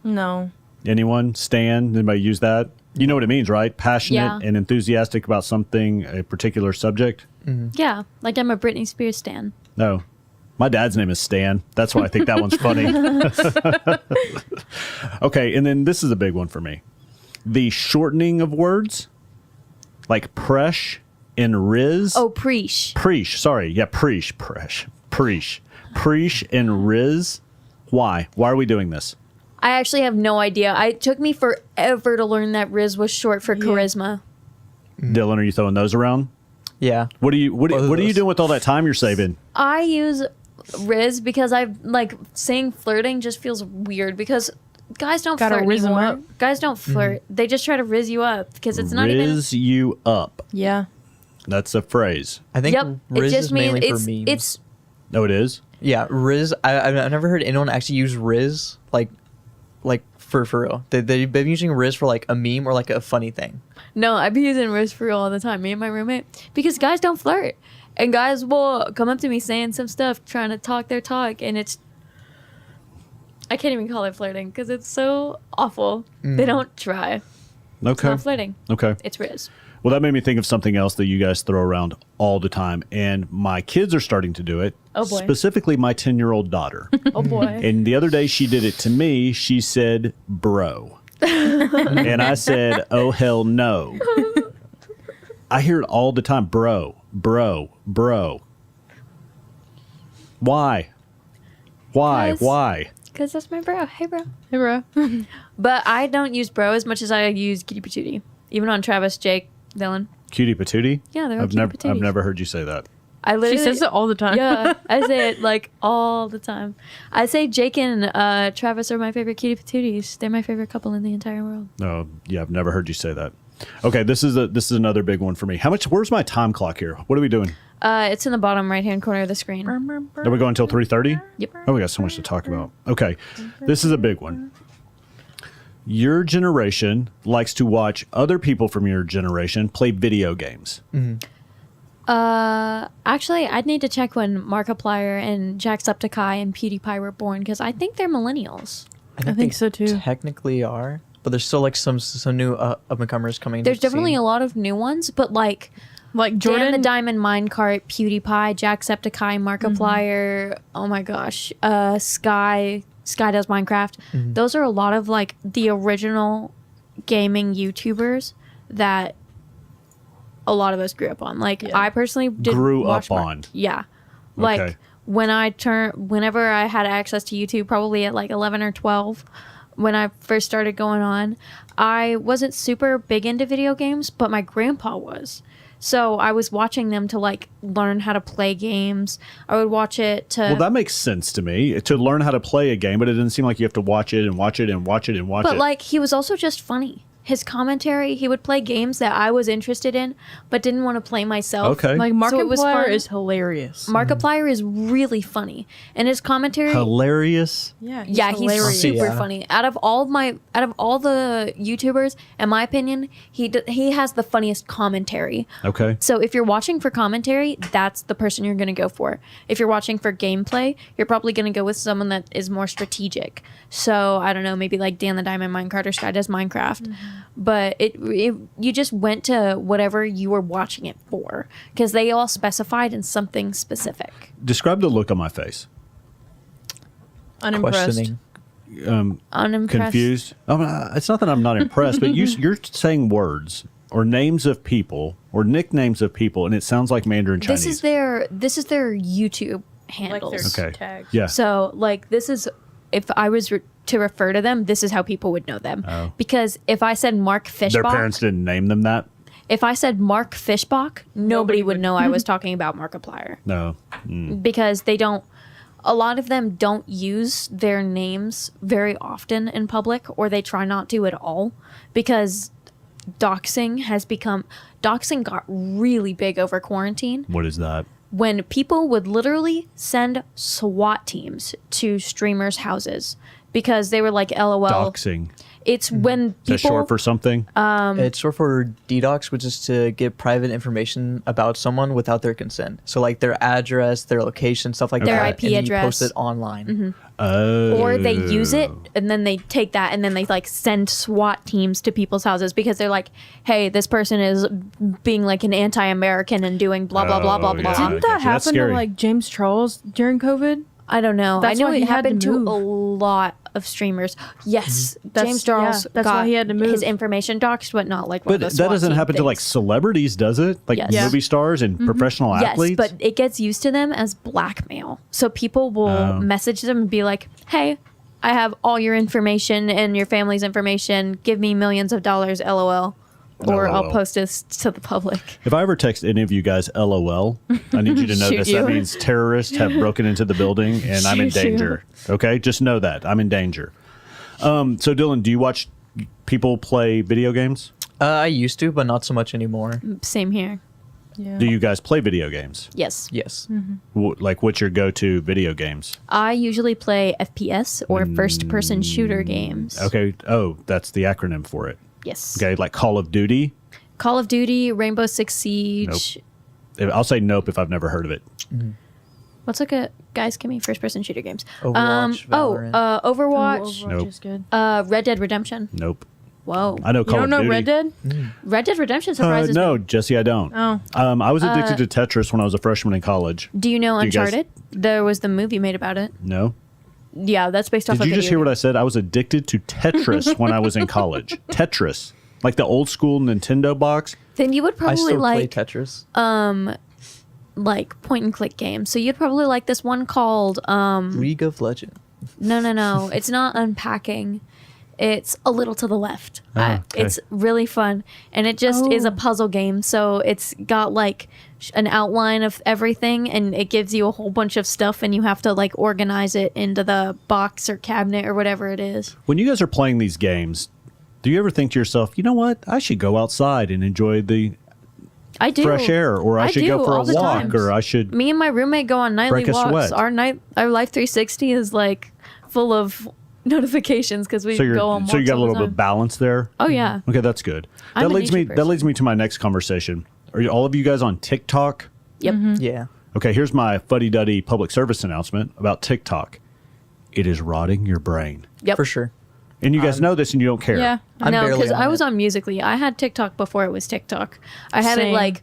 Speaker 4: No.
Speaker 5: Anyone? Stan? Anybody use that? You know what it means, right? Passionate
Speaker 1: Yeah.
Speaker 5: and enthusiastic about something, a particular subject?
Speaker 1: Yeah, like I'm a Britney Spears stan.
Speaker 5: No. My dad's name is Stan. That's why I think that one's funny. Okay, and then this is a big one for me. The shortening of words, like presh and riz.
Speaker 1: Oh, preesh.
Speaker 5: Preesh, sorry. Yeah, preesh. Preesh and riz. Why? Why are we doing this?
Speaker 1: I actually have no idea. It took me forever to learn that Riz was short for charisma.
Speaker 5: Dylan, are you throwing those around?
Speaker 3: Yeah.
Speaker 5: What are you
Speaker 3: Both of
Speaker 5: what are you
Speaker 3: those.
Speaker 5: doing with all that time you're saving?
Speaker 1: I use Riz because saying flirting just feels weird because guys don't
Speaker 4: Gotta
Speaker 1: flirt
Speaker 4: riz 'em
Speaker 1: anymore.
Speaker 4: up.
Speaker 1: Guys don't flirt. They just try to riz you up because it's not even.
Speaker 5: Riz you up.
Speaker 4: Yeah.
Speaker 5: That's a phrase.
Speaker 3: I think
Speaker 1: Yep,
Speaker 3: Riz
Speaker 1: it just
Speaker 3: is
Speaker 1: means
Speaker 3: mainly for memes.
Speaker 1: it's
Speaker 5: Oh, it is?
Speaker 3: Yeah, Riz. I've never heard anyone actually use Riz like for real. They've been using Riz for like a meme or like a funny thing.
Speaker 1: no. I be using Riz for real all the time. Me and my roommate because guys don't flirt and guys will come up to me saying some stuff, trying to talk their talk, and it's. I can't even call it flirting because it's so awful. They don't try. It's
Speaker 5: Okay.
Speaker 1: not flirting.
Speaker 5: Okay.
Speaker 1: It's Riz.
Speaker 5: Well, that made me think of something else that you guys throw around all the time, and my kids are starting to do it.
Speaker 1: Oh, boy.
Speaker 5: Specifically, my 10-year-old daughter.
Speaker 1: Oh boy.
Speaker 5: And the other day she did it to me. She said, bro. And I said, oh, hell no. I hear it all the time. Bro, bro, bro. Why? Why?
Speaker 1: Guys.
Speaker 5: Why?
Speaker 1: Because that's my bro. Hey, bro.
Speaker 4: Hey, bro.
Speaker 1: But I don't use bro as much as I use kitty patootie. Even on Travis, Jake, Dylan.
Speaker 5: Cutie patootie?
Speaker 1: Yeah, they're all
Speaker 5: I've
Speaker 1: cutie
Speaker 5: never
Speaker 1: patooties.
Speaker 5: never heard you say that.
Speaker 1: I
Speaker 4: She
Speaker 1: literally
Speaker 4: says it all the time.
Speaker 1: Yeah, I say it like all the time. I say Jake and Travis are my favorite cutie patooties. They're my favorite couple in the entire world.
Speaker 5: No, yeah, I've never heard you say that. Okay, this is another big one for me. Where's my time clock here? What are we doing?
Speaker 1: It's in the bottom right hand corner of the screen.
Speaker 5: Are we going until 3:30?
Speaker 1: Yep.
Speaker 5: Oh, we got so much to talk about. Okay, this is a big one. Your generation likes to watch other people from your generation play video games.
Speaker 1: Actually, I'd need to check when Markiplier and Jacksepticeye and PewDiePie were born because I think they're millennials.
Speaker 4: I think so too.
Speaker 3: Technically are, but there's still like some new up and comers coming.
Speaker 1: There's definitely a lot of new ones, but like
Speaker 4: Like
Speaker 1: Jordan
Speaker 4: Jordan.
Speaker 1: the Diamond Minecart, PewDiePie, Jacksepticeye, Markiplier. Oh my gosh, Sky does Minecraft. Those are a lot of like the original gaming YouTubers that a lot of us grew up on. Like
Speaker 4: Yeah.
Speaker 1: I personally did
Speaker 5: Grew
Speaker 1: watch
Speaker 5: up on.
Speaker 1: Yeah, like
Speaker 5: Okay.
Speaker 1: whenever I had access to YouTube, probably at like 11 or 12. When I first started going on, I wasn't super big into video games, but my grandpa was. So I was watching them to like learn how to play games. I would watch it to.
Speaker 5: Well, that makes sense to me to learn how to play a game, but it didn't seem like you have to watch it and watch it and watch it and watch
Speaker 1: but
Speaker 5: it.
Speaker 1: like he was also just funny. his commentary, he would play games that I was interested in, but didn't want to play myself.
Speaker 5: Okay.
Speaker 4: Like
Speaker 1: So it was
Speaker 4: Markiplier
Speaker 1: fun.
Speaker 4: is hilarious.
Speaker 1: Markiplier is really funny, and his commentary.
Speaker 5: Hilarious.
Speaker 4: Yeah,
Speaker 1: Yeah, he's
Speaker 4: hilarious.
Speaker 1: super
Speaker 3: Yeah.
Speaker 1: funny. Out of all the YouTubers, in my opinion, he has the funniest commentary.
Speaker 5: Okay.
Speaker 1: So if you're watching for commentary, that's the person you're going to go for. If you're watching for gameplay, you're probably going to go with someone that is more strategic. So I don't know, maybe like Dan the Diamond Minecart or Sky Does Minecraft. But you just went to whatever you were watching it for, because they all specified in something specific.
Speaker 5: Describe the look on my face.
Speaker 4: Unimpressed.
Speaker 3: Questioning.
Speaker 1: Unimpressed.
Speaker 5: Confused. It's not that I'm not impressed, but you're saying words or names of people or nicknames of people, and it sounds like Mandarin Chinese.
Speaker 1: This is their YouTube handles.
Speaker 5: Okay.
Speaker 4: tags.
Speaker 5: Yeah.
Speaker 1: So, like, this is, if I was to refer to them, this is how people would know them.
Speaker 5: Oh.
Speaker 1: Because if I said Mark Fishbach,
Speaker 5: Their parents didn't name them that.
Speaker 1: if I said Mark Fishbach, nobody would know I was talking about Markiplier.
Speaker 5: No.
Speaker 1: Because a lot of them don't use their names very often in public, or they try not to at all, because doxing got really big over quarantine.
Speaker 5: What is that?
Speaker 1: When people would literally send SWAT teams to streamers' houses because they were like, LOL.
Speaker 5: Doxing.
Speaker 1: It's when
Speaker 5: Is that
Speaker 1: people
Speaker 5: short for something?
Speaker 3: It's short for DDoS, which is to get private information about someone without their consent. So like their address, their location, stuff like
Speaker 1: Their
Speaker 3: that.
Speaker 1: IP
Speaker 3: and then
Speaker 1: address.
Speaker 3: You post it online.
Speaker 5: Oh.
Speaker 1: or they use it and then they take that and then they like send SWAT teams to people's houses because they're like, hey, this person is being like an anti-American and doing blah blah blah blah
Speaker 5: Oh,
Speaker 1: blah.
Speaker 5: yeah.
Speaker 4: Didn't
Speaker 5: Gotcha.
Speaker 4: that
Speaker 5: That's
Speaker 4: happen to
Speaker 5: scary.
Speaker 4: like James Charles during COVID?
Speaker 1: I don't know.
Speaker 4: That's
Speaker 1: I know
Speaker 4: why
Speaker 1: it
Speaker 4: he had to
Speaker 1: happened to
Speaker 4: move.
Speaker 1: a lot of streamers. Yes, James Charles.
Speaker 4: that's why
Speaker 1: got
Speaker 4: he had to move.
Speaker 1: his information doxed, but not like. One
Speaker 5: But
Speaker 1: of the
Speaker 5: that
Speaker 1: SWAT
Speaker 5: doesn't
Speaker 1: team
Speaker 5: happen to like
Speaker 1: things.
Speaker 5: celebrities, does it? Like
Speaker 1: Yes. Yeah.
Speaker 5: movie stars and professional
Speaker 1: Yes,
Speaker 5: athletes?
Speaker 1: but it gets used to them as blackmail. So people will message them and be like, hey, I have all your information and your family's information. Give me millions of dollars, LOL. Or I'll
Speaker 5: LOL.
Speaker 1: post this to the public.
Speaker 5: If I ever text any of you guys LOL, I need you to know
Speaker 1: Shoot
Speaker 5: this.
Speaker 1: you.
Speaker 5: That means terrorists have broken into the building and I'm in
Speaker 1: Shoot you.
Speaker 5: danger. Okay? Just know that. I'm in danger. So, Dylan, do you watch people play video games?
Speaker 3: I used to, but not so much anymore.
Speaker 1: Same here.
Speaker 4: Yeah.
Speaker 5: Do you guys play video games?
Speaker 1: Yes.
Speaker 3: Yes.
Speaker 5: Like, what's your go to video games?
Speaker 1: I usually play FPS or first person shooter games.
Speaker 5: Okay. Oh, that's the acronym for it.
Speaker 1: Yes.
Speaker 5: Okay. Like Call of Duty.
Speaker 1: Call of Duty, Rainbow Six Siege.
Speaker 5: I'll say nope if I've never heard of it.
Speaker 1: What's like a guys? Give me first person shooter games.
Speaker 3: Overwatch, Valorant.
Speaker 1: Overwatch.
Speaker 5: Nope.
Speaker 4: is good.
Speaker 1: Red Dead Redemption.
Speaker 5: Nope.
Speaker 1: Whoa.
Speaker 5: I know
Speaker 4: You
Speaker 5: Call
Speaker 4: don't
Speaker 5: of
Speaker 4: know
Speaker 5: Duty.
Speaker 4: Red Dead?
Speaker 1: Red Dead Redemption surprises
Speaker 5: no,
Speaker 1: me.
Speaker 5: Jesse, I don't.
Speaker 4: Oh.
Speaker 5: I was addicted to Tetris when I was a freshman in college.
Speaker 1: Do you know
Speaker 5: Do you guys-
Speaker 1: Uncharted? There was the movie made about it.
Speaker 5: No.
Speaker 1: Yeah, that's based off.
Speaker 5: Did
Speaker 1: a
Speaker 5: you just
Speaker 1: video
Speaker 5: hear what
Speaker 1: game.
Speaker 5: I said? I was addicted to Tetris when I was in college. Tetris. Like the old school Nintendo box.
Speaker 1: Then you would
Speaker 3: I
Speaker 1: probably
Speaker 3: still play
Speaker 1: like
Speaker 3: Tetris.
Speaker 1: like point and click games. So you'd probably like this one called
Speaker 3: League of Legends.
Speaker 1: no. It's not Unpacking. It's A Little to the Left.
Speaker 5: okay.
Speaker 1: It's really fun, and it just is a puzzle game. So it's got like an outline of everything, and it gives you a whole bunch of stuff, and you have to like organize it into the box or cabinet or whatever it is.
Speaker 5: When you guys are playing these games, do you ever think to yourself, you know what? I should go outside and enjoy the
Speaker 1: I do
Speaker 5: fresh air, or I should
Speaker 1: do
Speaker 5: go for a
Speaker 1: all the
Speaker 5: walk,
Speaker 1: times.
Speaker 5: or I should.
Speaker 1: Me and my roommate go on nightly
Speaker 5: Break a
Speaker 1: walks.
Speaker 5: sweat.
Speaker 1: Our Life 360 is like full of notifications because we
Speaker 5: So
Speaker 1: go on walks.
Speaker 5: you got a
Speaker 1: all the
Speaker 5: little bit
Speaker 1: time.
Speaker 5: of balance there.
Speaker 1: Oh yeah.
Speaker 5: Okay, that's good.
Speaker 1: I'm
Speaker 5: That
Speaker 1: a
Speaker 5: leads me.
Speaker 1: nature
Speaker 5: That leads me to my next conversation. Are all of you guys on TikTok?
Speaker 1: Yep.
Speaker 3: Yeah.
Speaker 5: Okay, here's my Fuddy Duddy public service announcement about TikTok. It is rotting your brain,
Speaker 1: Yep.
Speaker 3: For sure.
Speaker 5: and you guys know this, and you don't care.
Speaker 4: Yeah.
Speaker 3: I'm
Speaker 1: No,
Speaker 3: barely
Speaker 1: because
Speaker 3: on
Speaker 1: I was
Speaker 3: it.
Speaker 1: on Musical.ly. I had TikTok before it was TikTok. I had it
Speaker 4: Same.
Speaker 1: like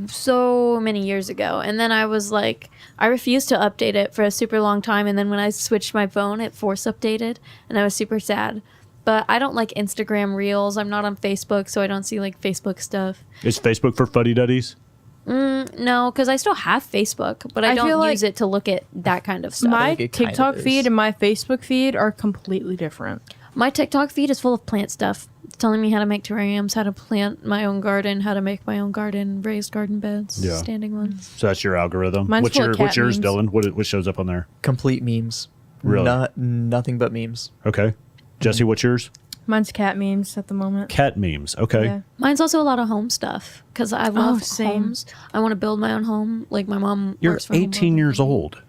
Speaker 1: so many years ago, and then I was like, I refused to update it for a super long time, and then when I switched my phone, it force updated, and I was super sad. But I don't like Instagram Reels. I'm not on Facebook, so I don't see like Facebook stuff.
Speaker 5: Is Facebook for Fuddy Duddies?
Speaker 1: No, because I still have Facebook, but I
Speaker 4: I feel
Speaker 1: don't
Speaker 4: like
Speaker 1: use it to look at that kind of stuff.
Speaker 4: My
Speaker 3: think it kind of
Speaker 4: TikTok
Speaker 3: is.
Speaker 4: feed and my Facebook feed are completely different.
Speaker 1: My TikTok feed is full of plant stuff. It's telling me how to make terrariums, how to plant my own garden, how to make my own garden, raised garden beds,
Speaker 5: Yeah.
Speaker 1: standing ones.
Speaker 5: So that's your algorithm.
Speaker 4: Mine's
Speaker 5: what's
Speaker 4: full of
Speaker 5: what's
Speaker 4: cat
Speaker 5: yours,
Speaker 4: memes.
Speaker 5: Dylan? What shows up on there?
Speaker 3: Complete memes.
Speaker 5: Really?
Speaker 3: Nothing but memes.
Speaker 5: Okay, Jesse, what's yours?
Speaker 4: Mine's cat memes at the moment.
Speaker 5: Cat memes. Okay.
Speaker 4: Yeah.
Speaker 1: Mine's also a lot of home stuff because I love
Speaker 4: same.
Speaker 1: homes. I want to build my own home. Like my mom
Speaker 5: You're
Speaker 1: works for Home
Speaker 5: 18 years
Speaker 1: Building.
Speaker 5: old.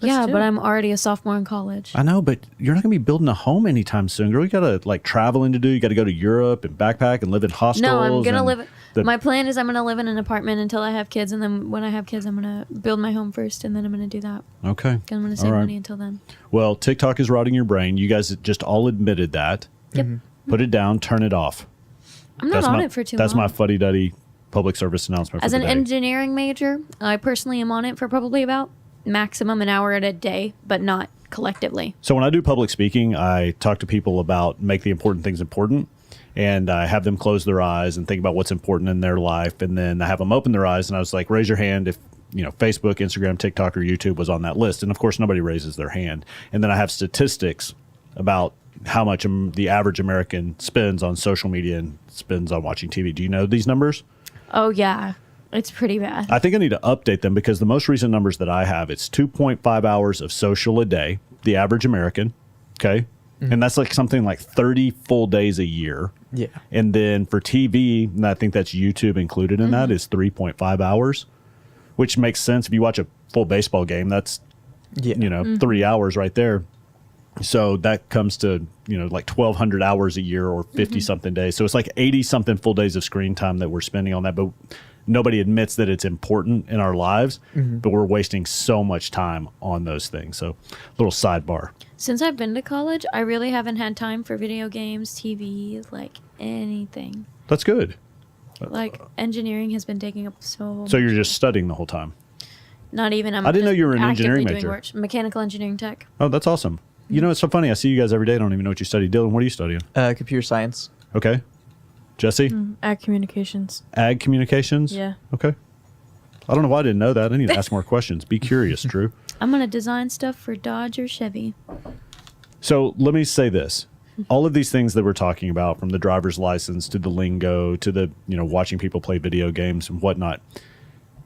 Speaker 1: Yeah,
Speaker 4: too.
Speaker 1: but I'm already a sophomore in college.
Speaker 5: I know, but you're not going to be building a home anytime soon, girl. You got to like traveling to do. You got to go to Europe and backpack and live in hostels.
Speaker 1: No, I'm gonna
Speaker 5: and
Speaker 1: live.
Speaker 5: the-
Speaker 1: My plan is I'm gonna live in an apartment until I have kids, and then when I have kids, I'm gonna build my home first, and then I'm gonna do that.
Speaker 5: Okay.
Speaker 1: 'Cause I'm gonna save
Speaker 5: All right.
Speaker 1: money until then.
Speaker 5: Well, TikTok is rotting your brain. You guys just all admitted that.
Speaker 1: Yep.
Speaker 5: Put it down. Turn it off.
Speaker 1: I'm not on
Speaker 5: my,
Speaker 1: it for too
Speaker 5: That's
Speaker 1: long.
Speaker 5: my Fuddy Duddy public service announcement
Speaker 1: As
Speaker 5: for
Speaker 1: an
Speaker 5: the day.
Speaker 1: engineering major, I personally am on it for probably about maximum an hour at a day, but not collectively.
Speaker 5: So when I do public speaking, I talk to people about make the important things important, and I have them close their eyes and think about what's important in their life, and then I have them open their eyes, and I was like, raise your hand if Facebook, Instagram, TikTok, or YouTube was on that list, and of course nobody raises their hand. And then I have statistics about how much the average American spends on social media and spends on watching TV. Do you know these numbers?
Speaker 1: Oh yeah, it's pretty bad.
Speaker 5: I think I need to update them because the most recent numbers that I have, it's 2.5 hours of social a day, the average American. Okay. And that's like something like 30 full days a year.
Speaker 3: Yeah.
Speaker 5: And then for TV, and I think that's YouTube included in that, is 3.5 hours, which makes sense. If you watch a full baseball game, that's,
Speaker 3: Yeah.
Speaker 5: 3 hours right there. So that comes to, like 1,200 hours a year or 50 something days. So it's like 80 something full days of screen time that we're spending on that. But nobody admits that it's important in our lives, but we're wasting so much time on those things. So little sidebar.
Speaker 1: Since I've been to college, I really haven't had time for video games, TV, like anything.
Speaker 5: That's good.
Speaker 1: Like engineering has been taking up so.
Speaker 5: So you're just studying the whole time.
Speaker 1: Not even.
Speaker 5: I didn't know you were an engineering
Speaker 1: actively doing
Speaker 5: major.
Speaker 1: Mechanical engineering tech.
Speaker 5: Oh, that's awesome. It's so funny. I see you guys every day. I don't even know what you study. Dylan, what are you studying?
Speaker 3: Computer science.
Speaker 5: Okay. Jesse?
Speaker 4: Ag communications.
Speaker 5: Ag communications?
Speaker 4: Yeah.
Speaker 5: Okay. I don't know why I didn't know that. I need to ask more questions. Be curious, Drew.
Speaker 1: I'm gonna design stuff for Dodge or Chevy.
Speaker 5: So let me say this. All of these things that we're talking about, from the driver's license to the lingo to the, watching people play video games and whatnot,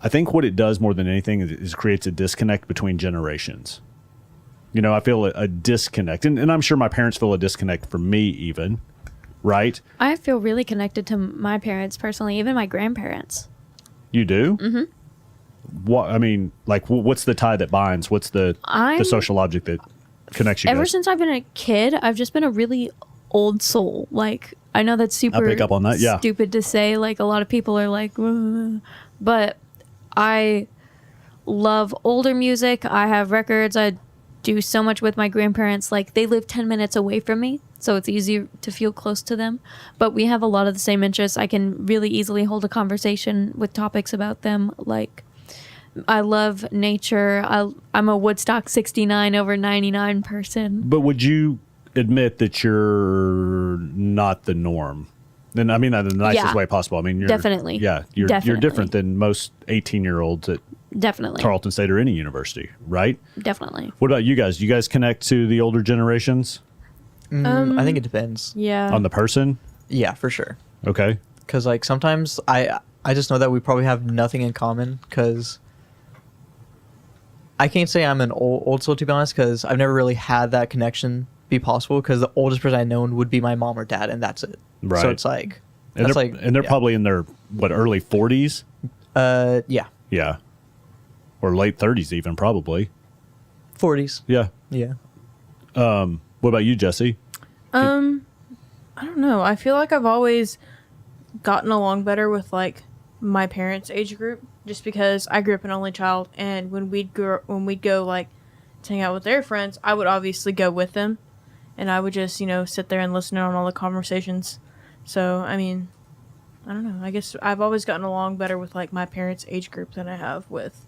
Speaker 5: I think what it does more than anything is creates a disconnect between generations. I feel a disconnect. And I'm sure my parents feel a disconnect from me even, right?
Speaker 1: I feel really connected to my parents personally, even my grandparents.
Speaker 5: You do? Mm-hmm. What, I mean, like, what's the tie that binds? What's the social object that connects you
Speaker 1: Ever
Speaker 5: guys?
Speaker 1: since I've been a kid, I've just been a really old soul. Like, I know that's super
Speaker 5: pick up on that, yeah.
Speaker 1: stupid to say. Like, a lot of people are like, "Ugh." But I love older music. I have records. I do so much with my grandparents. Like, they live 10 minutes away from me, so it's easier to feel close to them. But we have a lot of the same interests. I can really easily hold a conversation with topics about them. Like, I love nature. I'm a Woodstock 69 over 99 person.
Speaker 5: But would you admit that you're not the norm? And I mean that in the nicest
Speaker 1: Yeah.
Speaker 5: way possible. I mean, you're
Speaker 1: Definitely.
Speaker 5: Yeah, you're
Speaker 1: Definitely.
Speaker 5: different than most 18-year-olds at
Speaker 1: Definitely.
Speaker 5: Tarleton State or any university, right?
Speaker 1: Definitely.
Speaker 5: What about you guys? Do you guys connect to the older generations
Speaker 3: I think it depends.
Speaker 4: Yeah.
Speaker 5: on the person?
Speaker 3: Yeah, for sure.
Speaker 5: Okay.
Speaker 3: Because like sometimes I just know that we probably have nothing in common. Because I can't say I'm an old soul, to be honest, because I've never really had that connection be possible. Because the oldest person I've known would be my mom or dad, and that's it.
Speaker 5: Right.
Speaker 3: So it's like
Speaker 5: And
Speaker 3: that's
Speaker 5: they're,
Speaker 3: like
Speaker 5: and they're
Speaker 3: yeah.
Speaker 5: probably in their early 40s?
Speaker 3: Yeah,
Speaker 5: Yeah. Or late 30s even probably.
Speaker 3: 40s.
Speaker 5: Yeah.
Speaker 3: Yeah.
Speaker 5: What about you, Jesse?
Speaker 4: I don't know. I feel like I've always gotten along better with like my parents' age group, just because I grew up an only child, and when we'd go like to hang out with their friends, I would obviously go with them, and I would just sit there and listen in on all the conversations. So I mean, I don't know. I guess I've always gotten along better with like my parents' age group than I have with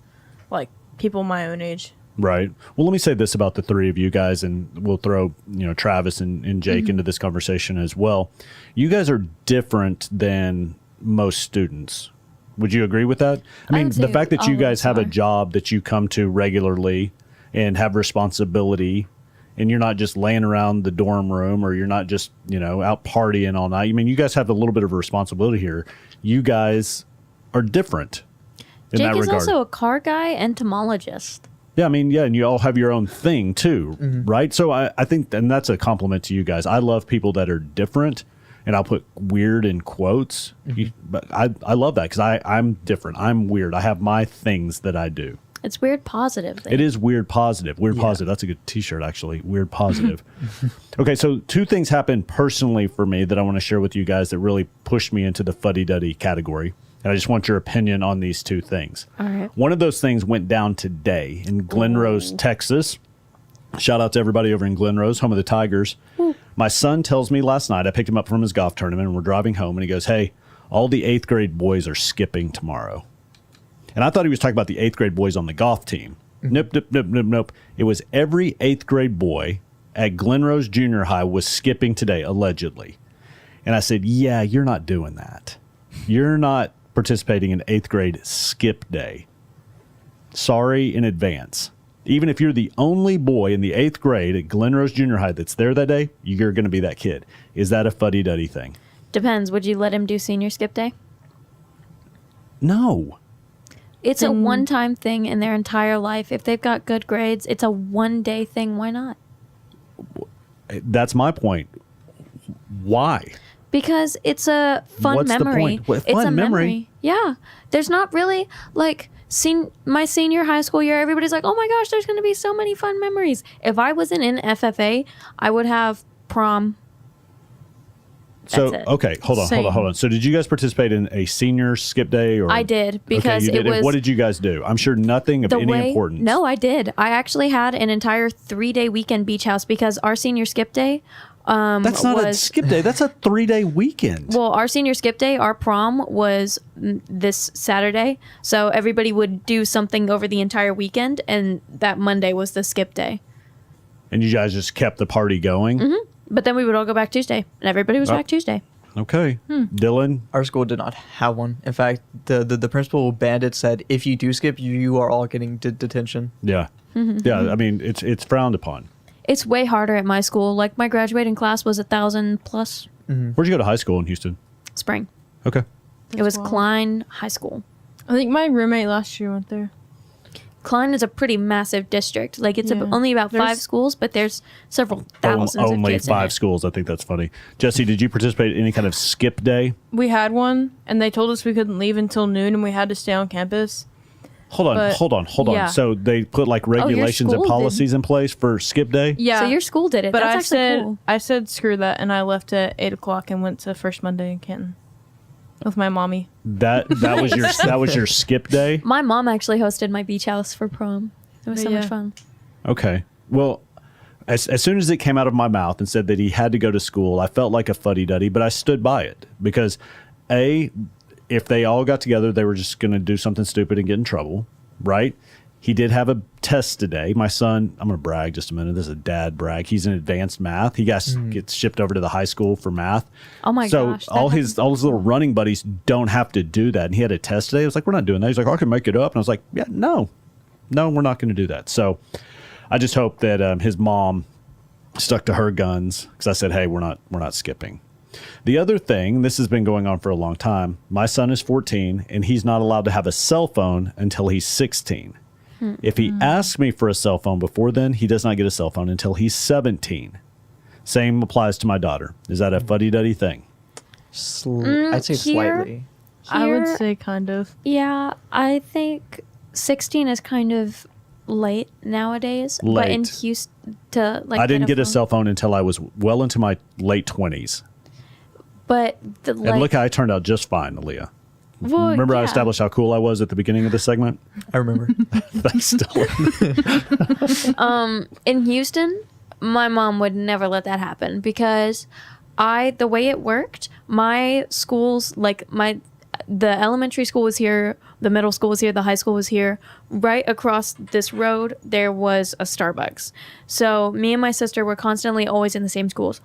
Speaker 4: like people my own age.
Speaker 5: Right. Well, let me say this about the three of you guys, and we'll throw, Travis and Jake into this conversation as well. You guys are different than most students. Would you agree with that? I mean,
Speaker 1: would
Speaker 5: the
Speaker 1: say
Speaker 5: fact that you
Speaker 1: all of
Speaker 5: guys
Speaker 1: us
Speaker 5: have a
Speaker 1: are.
Speaker 5: job that you come to regularly and have responsibility, and you're not just laying around the dorm room, or you're not just, out partying all night. I mean, you guys have a little bit of a responsibility here. You guys are different in
Speaker 1: Jake
Speaker 5: that
Speaker 1: is
Speaker 5: regard.
Speaker 1: also a car guy, entomologist.
Speaker 5: Yeah, I mean, yeah, and you all have your own thing too, right? So I think, and that's a compliment to you guys. I love people that are different, and I'll put weird in quotes. But I love that because I'm different. I'm weird. I have my things that I do.
Speaker 1: It's weird positive.
Speaker 5: It is weird positive. Weird positive. That's a good T-shirt, actually. Weird positive. Okay, so 2 things happened personally for me that I want to share with you guys that really pushed me into the fuddy-duddy category. And I just want your opinion on these 2 things.
Speaker 1: All right.
Speaker 5: One of those things went down today in Glen Rose, Texas. Shout out to everybody over in Glen Rose, home of the Tigers. My son tells me last night, I picked him up from his golf tournament, and we're driving home, and he goes, hey, all the 8th grade boys are skipping tomorrow. And I thought he was talking about the 8th grade boys on the golf team. Nope. It was every 8th grade boy at Glen Rose Junior High was skipping today, allegedly. And I said, yeah, you're not doing that. You're not participating in 8th grade skip day. Sorry in advance. Even if you're the only boy in the 8th grade at Glen Rose Junior High that's there that day, you're going to be that kid. Is that a fuddy-duddy thing?
Speaker 1: Depends. Would you let him do senior skip day?
Speaker 5: No.
Speaker 1: It's a one-time thing in their entire life. If they've got good grades, it's a one-day thing. Why not?
Speaker 5: That's my point. Why?
Speaker 1: Because it's a fun
Speaker 5: What's the
Speaker 1: memory.
Speaker 5: point?
Speaker 1: It's
Speaker 5: Fun
Speaker 1: a
Speaker 5: memory?
Speaker 1: Yeah. There's not really like my senior high school year, everybody's like, oh my gosh, there's going to be so many fun memories. If I wasn't in FFA, I would have prom.
Speaker 5: So,
Speaker 1: That's it.
Speaker 5: okay, hold on. So did you guys participate in a senior skip day? Or
Speaker 1: I did, because
Speaker 5: you did.
Speaker 1: it was...
Speaker 5: What did you guys do? I'm sure nothing of any importance.
Speaker 1: No, I did. I actually had an entire 3-day weekend beach house because our senior skip day
Speaker 5: That's not a skip day. That's a 3-day weekend.
Speaker 1: Well, our senior skip day, our prom was this Saturday. So everybody would do something over the entire weekend, and that Monday was the skip day.
Speaker 5: And you guys just kept the party going?
Speaker 1: Mm-hmm. But then we would all go back Tuesday, and everybody was back Tuesday.
Speaker 5: Okay. Dylan?
Speaker 3: Our school did not have one. In fact, the principal banned it, said, if you do skip, you are all getting detention.
Speaker 5: Yeah. Yeah, I mean, it's frowned upon.
Speaker 1: It's way harder at my school. Like, my graduating class was 1,000 plus.
Speaker 5: Where'd you go to high school in Houston?
Speaker 1: Spring.
Speaker 5: Okay.
Speaker 1: It was Klein High School.
Speaker 4: I think my roommate last year went there.
Speaker 1: Klein is a pretty massive district. Like, it's only about 5 schools, but there's several thousands of
Speaker 5: only
Speaker 1: kids
Speaker 5: 5 schools. I think that's funny. Jesse, did you participate in any kind of skip day?
Speaker 4: We had one, and they told us we couldn't leave until noon, and we had to stay on campus.
Speaker 5: Hold on.
Speaker 4: Yeah.
Speaker 5: So they put like regulations and
Speaker 1: school
Speaker 5: policies in place for skip day?
Speaker 4: Yeah.
Speaker 1: So your school did it.
Speaker 4: But
Speaker 1: That's actually cool.
Speaker 4: I said screw that, and I left at 8 o'clock and went to First Monday in Canton with my mommy.
Speaker 5: That was your skip day?
Speaker 1: My mom actually hosted my beach house for prom. It was so much fun.
Speaker 5: Okay. Well, as soon as it came out of my mouth and said that he had to go to school, I felt like a fuddy-duddy, but I stood by it because, if they all got together, they were just going to do something stupid and get in trouble, right? He did have a test today. My son, I'm going to brag just a minute. This is a dad brag. He's in advanced math. He gets shipped over to the high school for math.
Speaker 1: Oh my gosh.
Speaker 5: So all his little running buddies don't have to do that. And he had a test today. I was like, we're not doing that. He's like, I can make it up. And I was like, yeah, no, we're not going to do that. So I just hope that his mom stuck to her guns because I said, hey, we're not skipping. The other thing, this has been going on for a long time. My son is 14, and he's not allowed to have a cell phone until he's 16. If he asks me for a cell phone before then, he does not get a cell phone until he's 17. Same applies to my daughter. Is that a fuddy-duddy thing?
Speaker 3: I'd say slightly.
Speaker 4: I would say kind of.
Speaker 1: Yeah, I think 16 is kind of late nowadays. But in Houston,
Speaker 5: I didn't get a cell phone until I was well into my late 20s.
Speaker 1: But
Speaker 5: and look how I turned out just fine, Aaliyah.
Speaker 1: Well,
Speaker 5: Remember I established how cool I was at the beginning of the segment?
Speaker 3: I remember.
Speaker 5: Thanks, Dylan.
Speaker 1: In Houston, my mom would never let that happen because the way it worked, my schools, the elementary school was here, the middle school was here, the high school was here. Right across this road, there was a Starbucks. So me and my sister were constantly always in the same schools.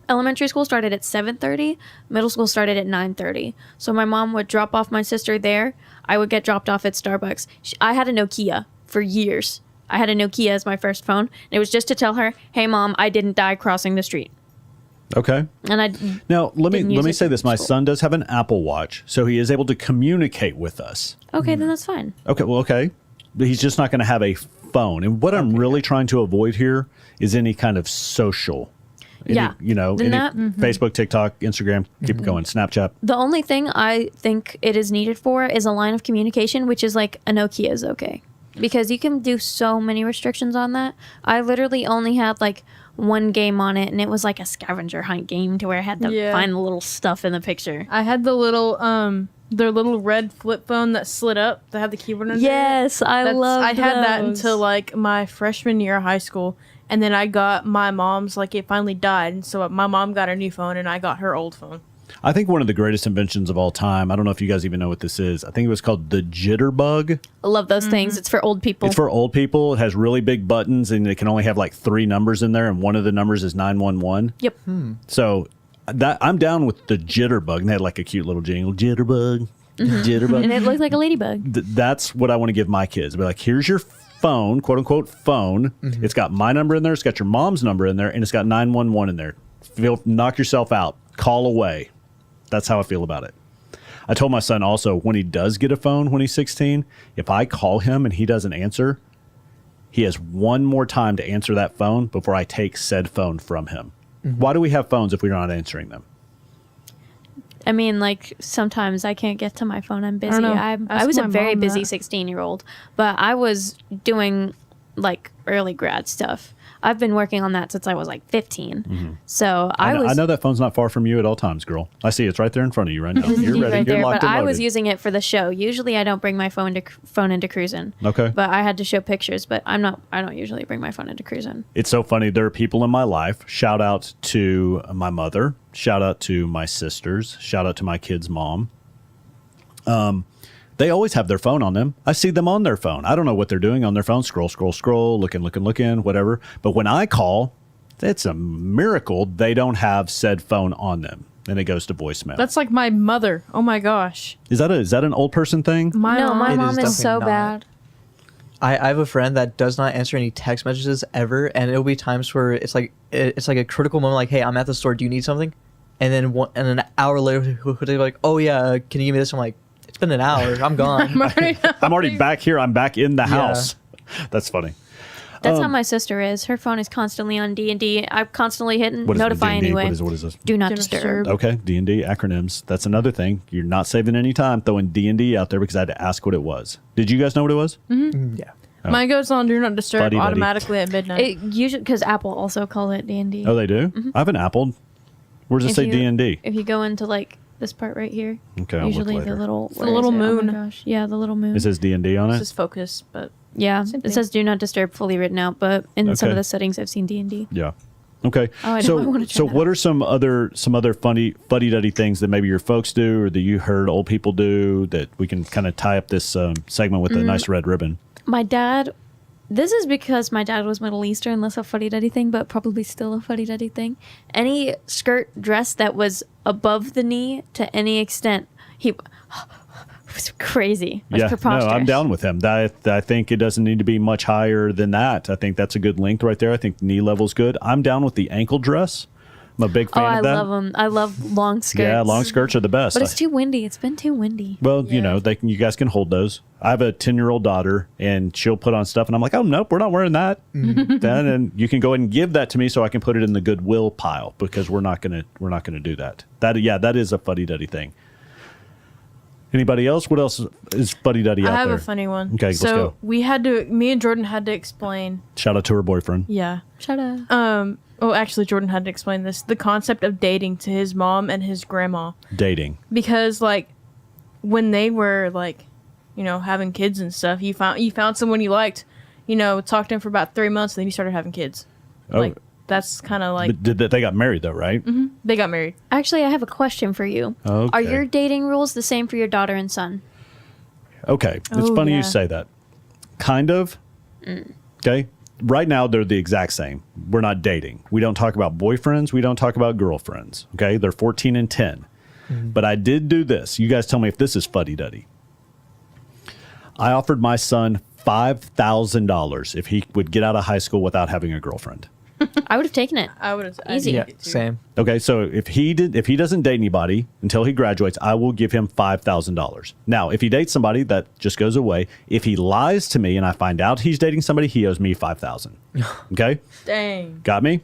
Speaker 1: Elementary school started at 7:30. Middle school started at 9:30. So my mom would drop off my sister there. I would get dropped off at Starbucks. I had a Nokia for years. I had a Nokia as my first phone. And it was just to tell her, hey, Mom, I didn't die crossing the street.
Speaker 5: Okay.
Speaker 1: And
Speaker 5: now let me say this. My son does have an Apple Watch, so he is able to communicate with us.
Speaker 1: Okay, then that's fine.
Speaker 5: Okay. Well, okay. he's just not going to have a phone. And what I'm really trying to avoid here is any kind of social.
Speaker 1: Yeah.
Speaker 5: Facebook, TikTok, Instagram, keep going, Snapchat.
Speaker 1: The only thing I think it is needed for is a line of communication, which is like a Nokia is okay. Because you can do so many restrictions on that. I literally only had like one game on it, and it was like a scavenger hunt game to where I had to find the little stuff in the picture.
Speaker 4: I had the little their little red flip phone that slid up that had the keyboard under it.
Speaker 1: Yes, I
Speaker 4: had that until like my freshman year of high school, and then I got my mom's, like it finally died, and so my mom got her new phone and I got her old phone.
Speaker 5: I think one of the greatest inventions of all time, I don't know if you guys even know what this is. I think it was called the jitterbug.
Speaker 1: I love those things. It's for old people.
Speaker 5: It's for old people. It has really big buttons, and it can only have like 3 numbers in there, and one of the numbers is 911.
Speaker 1: Yep.
Speaker 5: So that I'm down with the jitterbug, and they had like a cute little jingle, jitterbug, jitterbug.
Speaker 1: And it looked like a ladybug.
Speaker 5: That's what I want to give my kids. Be like, here's your phone, quote unquote phone. It's got my number in there. It's got your mom's number in there, and it's got 911 in there. Knock yourself out. Call away. That's how I feel about it. I told my son also, when he does get a phone when he's 16, if I call him and he doesn't answer, he has one more time to answer that phone before I take said phone from him. Why do we have phones if we're not answering them?
Speaker 1: I mean, like, sometimes I can't get to my phone. I'm busy.
Speaker 4: know.
Speaker 1: I was a
Speaker 4: Ask my
Speaker 1: very
Speaker 4: mom
Speaker 1: busy
Speaker 4: that.
Speaker 1: 16-year-old, but I was doing, like, early grad stuff. I've been working on that since I was, like, 15. So I
Speaker 5: know that phone's not far from you at all times, girl. I see it's right there in front of you right now. You're ready.
Speaker 1: right
Speaker 5: You're
Speaker 1: there,
Speaker 5: locked
Speaker 1: but
Speaker 5: and
Speaker 1: I
Speaker 5: loaded.
Speaker 1: was using it for the show. Usually I don't bring my phone into Cruisin.
Speaker 5: Okay.
Speaker 1: But I had to show pictures, but I don't usually bring my phone into Cruisin.
Speaker 5: It's so funny. There are people in my life. Shout out to my mother. Shout out to my sisters. Shout out to my kid's mom. They always have their phone on them. I see them on their phone. I don't know what they're doing on their phone. Scroll, looking, whatever. But when I call, it's a miracle they don't have said phone on them, and it goes to voicemail.
Speaker 4: That's like my mother. Oh my gosh.
Speaker 5: Is that an old person thing?
Speaker 4: My
Speaker 1: My
Speaker 3: It
Speaker 1: mom
Speaker 3: is
Speaker 1: is so
Speaker 3: definitely
Speaker 1: bad.
Speaker 3: I have a friend that does not answer any text messages ever, and it'll be times where it's like a critical moment, like, hey, I'm at the store, do you need something? And then an hour later he'll be like, oh yeah, can you give me this? I'm like, it's been an hour, I'm gone.
Speaker 5: I'm already back here. I'm back in the house. That's funny.
Speaker 1: That's how my sister is. Her phone is constantly on D&D. I'm constantly hitting
Speaker 5: What is
Speaker 1: notify
Speaker 5: D&D?
Speaker 1: anyway.
Speaker 5: What is this?
Speaker 1: Do not
Speaker 4: Do not
Speaker 1: disturb.
Speaker 4: disturb.
Speaker 5: Okay, D&D acronyms. That's another thing. You're not saving any time throwing D&D out there because I had to ask what it was. Did you guys know what it was?
Speaker 3: Yeah.
Speaker 4: Mine goes on Do Not Disturb
Speaker 5: Fuddy Duddy.
Speaker 4: automatically at midnight.
Speaker 1: It usually because Apple also call it D&D.
Speaker 5: Oh, they do? I have an Apple. Where does it
Speaker 1: If
Speaker 5: say
Speaker 1: you-
Speaker 5: D&D?
Speaker 1: If you go into like this part right here,
Speaker 5: Okay, I'll look
Speaker 1: usually
Speaker 5: later.
Speaker 1: the little
Speaker 4: the little
Speaker 1: where is it?
Speaker 4: moon.
Speaker 1: Oh my gosh, yeah, the little moon.
Speaker 5: It says D&D on
Speaker 4: This
Speaker 5: it?
Speaker 4: is focus, but
Speaker 1: Yeah,
Speaker 4: Same
Speaker 1: it
Speaker 4: thing.
Speaker 1: says do not disturb fully written out, but in some
Speaker 5: Okay.
Speaker 1: of the settings I've seen D&D.
Speaker 5: Yeah. Okay.
Speaker 1: Oh, I
Speaker 5: so
Speaker 1: wanna try
Speaker 5: so
Speaker 1: that
Speaker 5: what are some other funny fuddy-duddy things that maybe your folks do or that you heard old people do that we can kind of tie up this segment with a nice red ribbon?
Speaker 1: My dad, this is because my dad was Middle Eastern, less a fuddy-duddy thing, but probably still a fuddy-duddy thing. Any skirt dress that was above the knee to any extent, he was crazy. It was
Speaker 5: Yeah, no,
Speaker 1: preposterous.
Speaker 5: I'm down with him. I think it doesn't need to be much higher than that. I think that's a good length right there. I think knee level's good. I'm down with the ankle dress. I'm a big fan
Speaker 1: I
Speaker 5: of that.
Speaker 1: love them. I love long skirts.
Speaker 5: Yeah, long skirts are the best.
Speaker 1: But it's too windy. It's been too windy.
Speaker 5: Well, you
Speaker 4: Yeah.
Speaker 5: know, you guys can hold those. I have a 10-year-old daughter, and she'll put on stuff, and I'm like, oh, nope, we're not wearing that. Then, and you can go ahead and give that to me so I can put it in the Goodwill pile because we're not gonna do that. That is a fuddy-duddy thing. Anybody else? What else is fuddy-duddy out
Speaker 4: I have
Speaker 5: there?
Speaker 4: a funny one.
Speaker 5: Okay, let's
Speaker 4: so
Speaker 5: go.
Speaker 4: me and Jordan had to explain.
Speaker 5: Shout out to her boyfriend.
Speaker 4: Yeah.
Speaker 1: Shut up.
Speaker 4: Oh, actually, Jordan had to explain this. The concept of dating to his mom and his grandma.
Speaker 5: Dating.
Speaker 4: Because, like, when they were, like, you know, having kids and stuff, you found someone you liked, you know, talked to him for about 3 months, then you started having kids.
Speaker 5: Oh,
Speaker 4: Like, that's kind of like,
Speaker 5: but they got married though, right?
Speaker 4: they got married.
Speaker 1: Actually, I have a question for you.
Speaker 5: Okay.
Speaker 1: Are your dating rules the same for your daughter and son?
Speaker 5: Okay, it's
Speaker 4: Oh,
Speaker 5: funny
Speaker 4: yeah.
Speaker 5: you say that. Kind of. Okay. Right now, they're the exact same. We're not dating. We don't talk about boyfriends. We don't talk about girlfriends. Okay. They're 14 and 10. But I did do this. You guys tell me if this is fuddy-duddy. I offered my son $5,000 if he would get out of high school without having a girlfriend.
Speaker 1: I would have taken it.
Speaker 4: I would have
Speaker 1: Easy.
Speaker 3: Yeah, same.
Speaker 5: Okay, so if he doesn't date anybody until he graduates, I will give him $5,000. Now, if he dates somebody, that just goes away. If he lies to me and I find out he's dating somebody, he owes me $5,000. Okay,
Speaker 4: Dang.
Speaker 5: got me?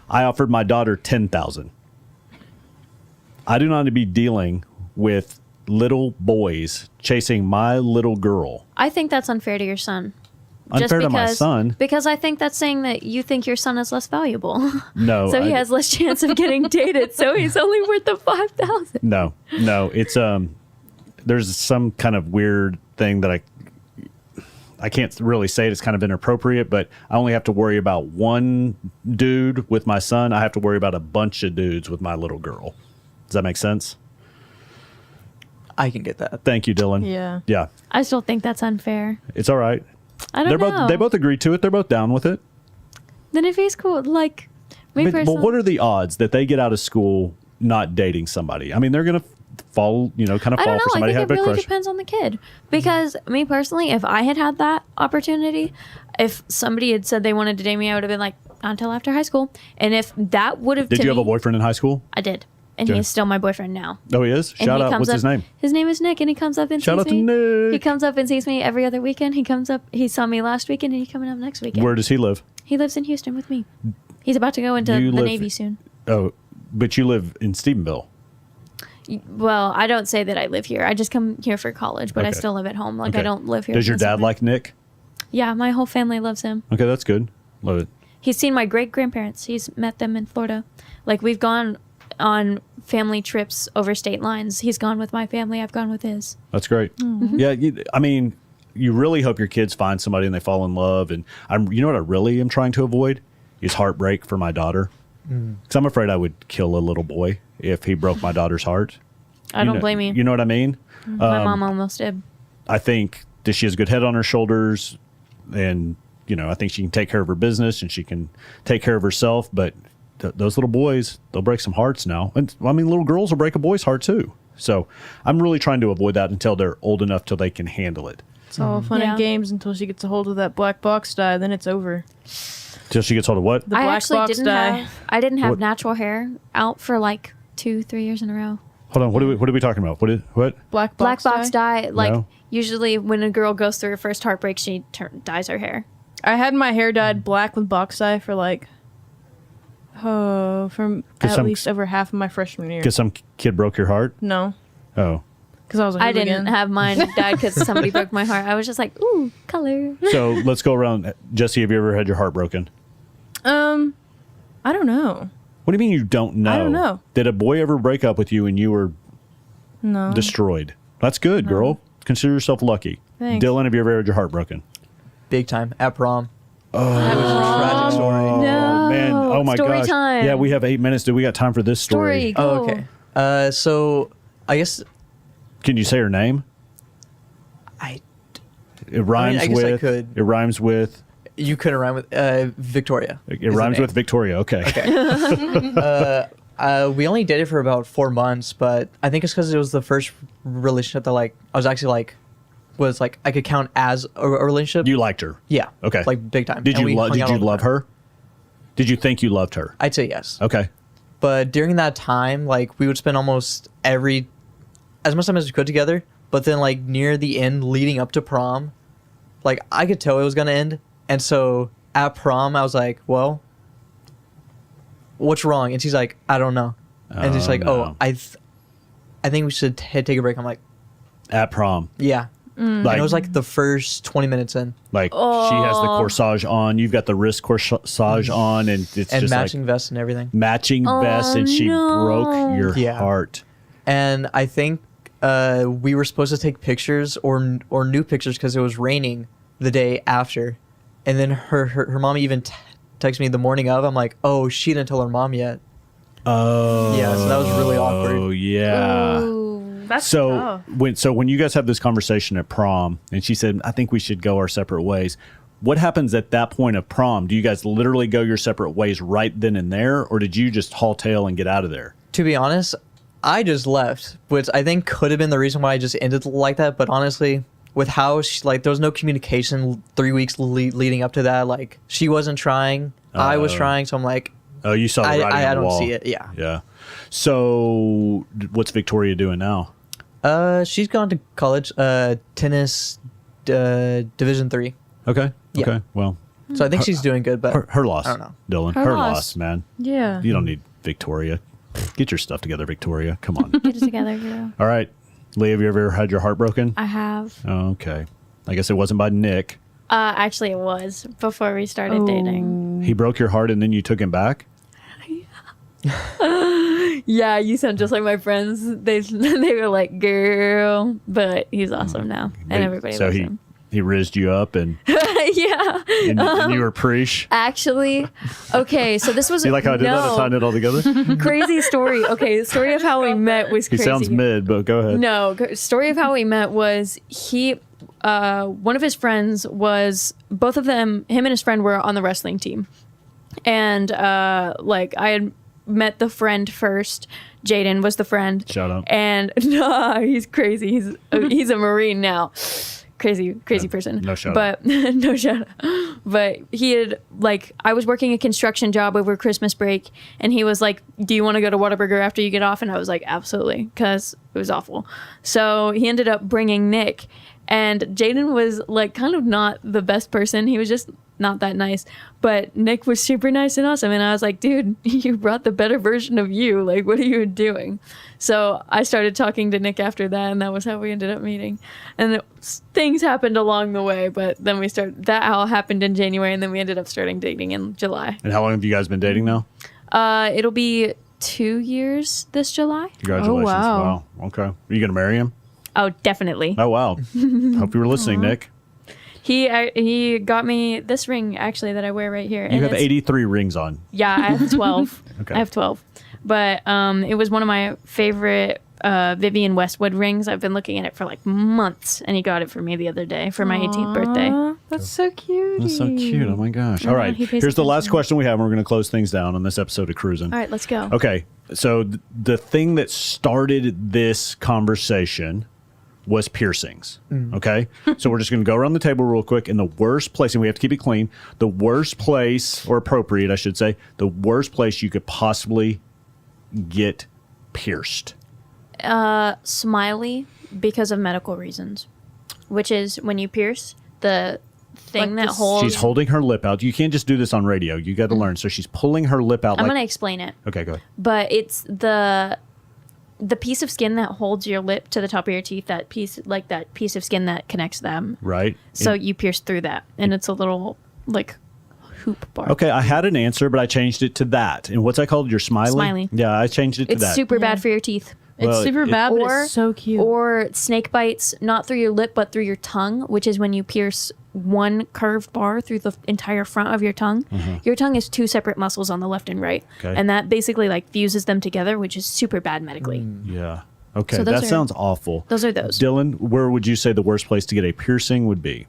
Speaker 5: I offered my daughter $10,000. I do not need to be dealing with little boys chasing my little girl.
Speaker 1: I think that's unfair to your son.
Speaker 5: Unfair to my son?
Speaker 1: Because I think that's saying that you think your son is less valuable.
Speaker 5: No.
Speaker 1: So he has less chance of getting dated. So he's only worth the 5,000.
Speaker 5: No. It's there's some kind of weird thing that I can't really say it. It's kind of inappropriate, but I only have to worry about one dude with my son. I have to worry about a bunch of dudes with my little girl. Does that make sense?
Speaker 3: I can get that.
Speaker 5: Thank you, Dylan.
Speaker 4: Yeah.
Speaker 5: Yeah.
Speaker 1: I still think that's unfair.
Speaker 5: It's all right.
Speaker 1: I don't know.
Speaker 5: They both agreed to it. They're both down with it.
Speaker 1: Then if he's cool, like me
Speaker 5: But
Speaker 1: personally.
Speaker 5: what are the odds that they get out of school not dating somebody? I mean, they're going to fall, kind of
Speaker 1: I
Speaker 5: fall
Speaker 1: don't know.
Speaker 5: for
Speaker 1: I
Speaker 5: somebody
Speaker 1: think
Speaker 5: have
Speaker 1: it
Speaker 5: a
Speaker 1: really
Speaker 5: crush.
Speaker 1: depends on the kid. Because me personally, if I had that opportunity, if somebody had said they wanted to date me, I would have been like, not until after high school. And if that would have,
Speaker 5: Did you have a boyfriend in high school?
Speaker 1: I did. And
Speaker 5: Okay.
Speaker 1: he's still my boyfriend now.
Speaker 5: Oh, he is?
Speaker 1: And
Speaker 5: Shout
Speaker 1: he
Speaker 5: out.
Speaker 1: comes
Speaker 5: What's his
Speaker 1: up-
Speaker 5: name?
Speaker 1: His name is Nick, and he comes up and
Speaker 5: Shout
Speaker 1: sees
Speaker 5: out to
Speaker 1: me. He
Speaker 5: Nick.
Speaker 1: comes up and sees me every other weekend. He comes up. He saw me last weekend, and he's coming up next weekend.
Speaker 5: Where does he live?
Speaker 1: He lives in Houston with me. He's about to go into
Speaker 5: You
Speaker 1: the
Speaker 5: live-
Speaker 1: Navy soon.
Speaker 5: Oh, but you live in Stephenville.
Speaker 1: Well, I don't say that I live here. I just come here for college, but I
Speaker 5: Okay.
Speaker 1: still live at home. Like
Speaker 5: Okay.
Speaker 1: I don't live here.
Speaker 5: Does your
Speaker 1: in the
Speaker 5: dad
Speaker 1: summer.
Speaker 5: like Nick?
Speaker 1: Yeah, my whole family loves him.
Speaker 5: Okay, that's good. Love it.
Speaker 1: He's seen my great grandparents. He's met them in Florida. Like we've gone on family trips over state lines. He's gone with my family. I've gone with his.
Speaker 5: That's great. Yeah, I mean, you really hope your kids find somebody and they fall in love. And you know what I really am trying to avoid is heartbreak for my daughter. Because I'm afraid I would kill a little boy if he broke my daughter's heart.
Speaker 1: I don't blame you.
Speaker 5: You know what I mean?
Speaker 1: My mom almost did.
Speaker 5: I think that she has a good head on her shoulders, and I think she can take care of her business and she can take care of herself. But those little boys, they'll break some hearts now, and I mean, little girls will break a boy's heart too. So I'm really trying to avoid that until they're old enough till they can handle it.
Speaker 4: It's all fun
Speaker 1: Yeah.
Speaker 4: and games until she gets a hold of that black box dye. Then it's over.
Speaker 5: Till she gets hold of what?
Speaker 4: The
Speaker 1: I
Speaker 4: black
Speaker 1: actually
Speaker 4: box dye.
Speaker 1: didn't have
Speaker 5: What?
Speaker 1: natural hair out for like 2-3 years in a row.
Speaker 5: Hold on. What are we talking about? What?
Speaker 4: Black
Speaker 1: Black box dye, like
Speaker 5: No.
Speaker 1: usually when a girl goes through her first heartbreak, she dyes her hair.
Speaker 4: I had my hair dyed black with box dye for like, from
Speaker 5: 'Cause
Speaker 4: at
Speaker 5: some-
Speaker 4: least over half of my freshman year.
Speaker 5: Because some kid broke your heart?
Speaker 4: No,
Speaker 5: Oh.
Speaker 4: because I was a
Speaker 1: I didn't
Speaker 4: hooligan.
Speaker 1: have mine dyed because somebody broke my heart. I was just like, ooh, color.
Speaker 5: So let's go around. Jesse, have you ever had your heart broken?
Speaker 4: I don't know.
Speaker 5: What do you mean you don't know?
Speaker 4: I don't know.
Speaker 5: Did a boy ever break up with you and you were
Speaker 4: No.
Speaker 5: destroyed? That's good, girl. Consider yourself lucky.
Speaker 4: Thanks.
Speaker 5: Dylan, have you ever had your heart broken?
Speaker 3: Big time at prom.
Speaker 1: Tragic
Speaker 3: story.
Speaker 1: No.
Speaker 5: Oh, man. Oh, my
Speaker 1: Story
Speaker 5: gosh.
Speaker 1: time.
Speaker 5: Yeah, we have 8 minutes. Do we got time for this story?
Speaker 1: Story. Go.
Speaker 3: Oh, okay. So I guess
Speaker 5: Can you say her name?
Speaker 3: I
Speaker 5: It rhymes
Speaker 3: I guess I
Speaker 5: with.
Speaker 3: could.
Speaker 5: It rhymes with.
Speaker 3: you couldn't rhyme with Victoria.
Speaker 5: It
Speaker 3: is the
Speaker 5: rhymes
Speaker 3: name.
Speaker 5: with Victoria. Okay.
Speaker 3: We only dated for about 4 months, but I think it's because it was the first relationship that I was actually I could count as a relationship.
Speaker 5: You liked her.
Speaker 3: Yeah.
Speaker 5: Okay.
Speaker 3: Like big time.
Speaker 5: Did
Speaker 3: And
Speaker 5: you
Speaker 3: we hung
Speaker 5: did
Speaker 3: out
Speaker 5: you
Speaker 3: all the
Speaker 5: love
Speaker 3: time.
Speaker 5: her? Did you think you loved her?
Speaker 3: I'd say yes.
Speaker 5: Okay.
Speaker 3: But during that time, we would spend almost as much time as we could together. But then near the end, leading up to prom, I could tell it was gonna end. And so at prom, I was like, well, what's wrong? And she's like, I don't know. And she's like,
Speaker 5: no.
Speaker 3: I think we should take a break. I'm like,
Speaker 5: At prom.
Speaker 3: yeah.
Speaker 5: Like,
Speaker 3: And it was the first 20 minutes in.
Speaker 5: she has the corsage on. You've got the wrist corsage on, and it's
Speaker 3: And
Speaker 5: just
Speaker 3: matching vests and everything.
Speaker 5: matching vest, and she
Speaker 1: no.
Speaker 5: broke your
Speaker 3: Yeah.
Speaker 5: heart.
Speaker 3: And I think we were supposed to take pictures or new pictures because it was raining the day after. And then her mom even texted me the morning of. I'm like, oh, she didn't tell her mom yet.
Speaker 5: Oh,
Speaker 3: Yeah, so that was really awkward.
Speaker 5: Oh yeah.
Speaker 1: Ooh.
Speaker 4: That's
Speaker 5: So
Speaker 4: tough.
Speaker 5: when you guys have this conversation at prom, and she said, "I think we should go our separate ways." What happens at that point of prom? Do you guys literally go your separate ways right then and there, or did you just haul tail and get out of there?
Speaker 3: To be honest, I just left, which I think could have been the reason why I just ended like that. But honestly, with how there was no communication 3 weeks leading up to that. She wasn't trying. I was trying, so I'm like,
Speaker 5: Oh, you saw the writing on the
Speaker 3: I don't
Speaker 5: wall.
Speaker 3: see it. Yeah.
Speaker 5: Yeah. So, what's Victoria doing now?
Speaker 3: She's gone to college, tennis, Division 3.
Speaker 5: Okay.
Speaker 3: Yeah.
Speaker 5: Okay. Well,
Speaker 3: So I think she's doing good, but
Speaker 5: her loss.
Speaker 3: I don't know.
Speaker 5: Dylan.
Speaker 1: Her
Speaker 5: Her
Speaker 1: loss.
Speaker 5: loss, man.
Speaker 4: Yeah.
Speaker 5: You don't need Victoria. Get your stuff together, Victoria. Come on.
Speaker 1: Get it together, girl.
Speaker 5: All right. Lee, have you ever had your heart broken?
Speaker 1: I have.
Speaker 5: Oh, okay. I guess it wasn't by Nick.
Speaker 1: Actually, it was before we started dating.
Speaker 5: He broke your heart and then you took him back?
Speaker 1: Yeah, you sound just like my friends. They were like, girl, but he's awesome now, and everybody
Speaker 5: so
Speaker 1: loves
Speaker 5: he,
Speaker 1: him.
Speaker 5: he rizzed you up and,
Speaker 1: Yeah.
Speaker 5: and you were preach.
Speaker 1: Actually, okay, so this was
Speaker 5: You like how I did that? I tied it all together?
Speaker 1: crazy story. Okay, the story of how we met was
Speaker 5: He
Speaker 1: crazy.
Speaker 5: sounds mid, but go ahead.
Speaker 1: No, story of how we met was one of his friends was, both of them, him and his friend were on the wrestling team. And like I had met the friend first. Jaden was the friend.
Speaker 5: Shout out.
Speaker 1: And nah, he's crazy. He's a Marine now. Crazy person.
Speaker 5: No shout
Speaker 1: but no shout out. But he had, like, I was working a construction job over Christmas break, and he was like, do you want to go to Whataburger after you get off? And I was like, absolutely, because it was awful. So he ended up bringing Nick, and Jaden was like kind of not the best person. He was just not that nice, but Nick was super nice and awesome. And I was like, dude, you brought the better version of you. Like, what are you doing? So I started talking to Nick after that, and that was how we ended up meeting. And things happened along the way, but then that all happened in January, and then we ended up starting dating in July.
Speaker 5: And how long have you guys been dating now?
Speaker 1: It'll be 2 years this July.
Speaker 5: Congratulations.
Speaker 4: Oh, wow.
Speaker 5: Okay. Are you going to marry him?
Speaker 1: Oh, definitely.
Speaker 5: Oh, wow. Hope you were listening, Nick.
Speaker 1: He got me this ring, actually, that I wear right here.
Speaker 5: You have 83 rings on.
Speaker 1: Yeah, I have 12.
Speaker 5: Okay.
Speaker 1: I have 12. But it was one of my favorite Vivian Westwood rings. I've been looking at it for like months, and he got it for me the other day for my 18th birthday.
Speaker 4: Aw, that's so cute.
Speaker 5: That's so cute. Oh, my gosh. All right.
Speaker 1: he pays
Speaker 5: Here's the last
Speaker 1: attention.
Speaker 5: question we have, and we're going to close things down on this episode of Cruisin'.
Speaker 1: All right, let's go.
Speaker 5: Okay. So the thing that started this conversation was piercings. Okay. So we're just going to go around the table real quick. And the worst place, and we have to keep it clean, the worst place, or appropriate, I should say, the worst place you could possibly get pierced.
Speaker 1: Smiley, because of medical reasons, which is when you pierce the thing
Speaker 4: Like
Speaker 1: that
Speaker 4: this-
Speaker 1: holds.
Speaker 5: She's holding her lip out. You can't just do this on radio. You got to learn. So she's pulling her lip out.
Speaker 1: I'm
Speaker 5: like,
Speaker 1: going to explain it.
Speaker 5: Okay, go ahead.
Speaker 1: But it's the piece of skin that holds your lip to the top of your teeth, that piece of skin that connects them.
Speaker 5: Right.
Speaker 1: So you pierce through that, and it's a little like hoop bar.
Speaker 5: Okay, I had an answer, but I changed it to that. And what's I called your smiley?
Speaker 1: Smiley.
Speaker 5: Yeah, I changed it to
Speaker 1: It's
Speaker 5: that.
Speaker 1: super bad for your teeth.
Speaker 4: It's
Speaker 5: Well,
Speaker 4: super
Speaker 5: it-
Speaker 4: bad, but
Speaker 1: Or-
Speaker 4: it's so cute.
Speaker 1: Or snake bites, not through your lip, but through your tongue, which is when you pierce one curved bar through the entire front of your tongue. Your tongue is two separate muscles on the left and right.
Speaker 5: Okay.
Speaker 1: And that basically like fuses them together, which is super bad medically.
Speaker 5: Yeah. Okay,
Speaker 1: So those
Speaker 5: that
Speaker 1: are-
Speaker 5: sounds awful.
Speaker 1: Those are those.
Speaker 5: Dylan, where would you say the worst place to get a piercing would be?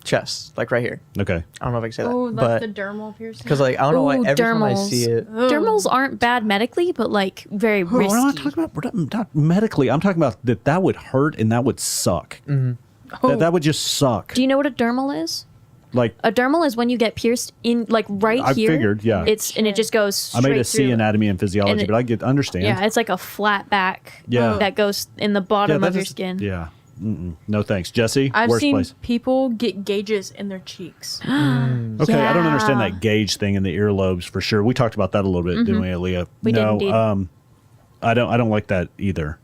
Speaker 3: Chest, like right here.
Speaker 5: Okay.
Speaker 3: I don't know if I can say that,
Speaker 4: oh, like
Speaker 3: but
Speaker 4: the dermal piercing.
Speaker 3: because like I don't know why
Speaker 1: Ooh,
Speaker 3: every time I
Speaker 1: dermals.
Speaker 3: see it,
Speaker 1: Dermals aren't bad medically, but like very
Speaker 5: We're
Speaker 1: risky.
Speaker 5: not talking about not medically. I'm talking about that would hurt and that would suck. That would just suck.
Speaker 1: Do you know what a dermal is?
Speaker 5: Like
Speaker 1: A dermal is when you get pierced in like right
Speaker 5: I
Speaker 1: here.
Speaker 5: figured, yeah.
Speaker 1: And it just goes
Speaker 5: I
Speaker 1: straight
Speaker 5: made a C
Speaker 1: through.
Speaker 5: anatomy and physiology,
Speaker 1: And
Speaker 5: but I understand.
Speaker 1: Yeah, it's like a flat back
Speaker 5: Yeah.
Speaker 1: that goes in the bottom
Speaker 5: that
Speaker 1: of your
Speaker 5: is-
Speaker 1: skin.
Speaker 5: Yeah. No thanks, Jesse.
Speaker 4: I've
Speaker 5: worst
Speaker 4: seen
Speaker 5: place.
Speaker 4: people get gauges in their cheeks.
Speaker 5: Okay, I don't understand
Speaker 1: Yeah.
Speaker 5: that gauge thing in the earlobes for sure. We talked about that a little bit, didn't we, Aaliyah?
Speaker 1: We did
Speaker 5: no,
Speaker 1: indeed.
Speaker 5: I don't like that either.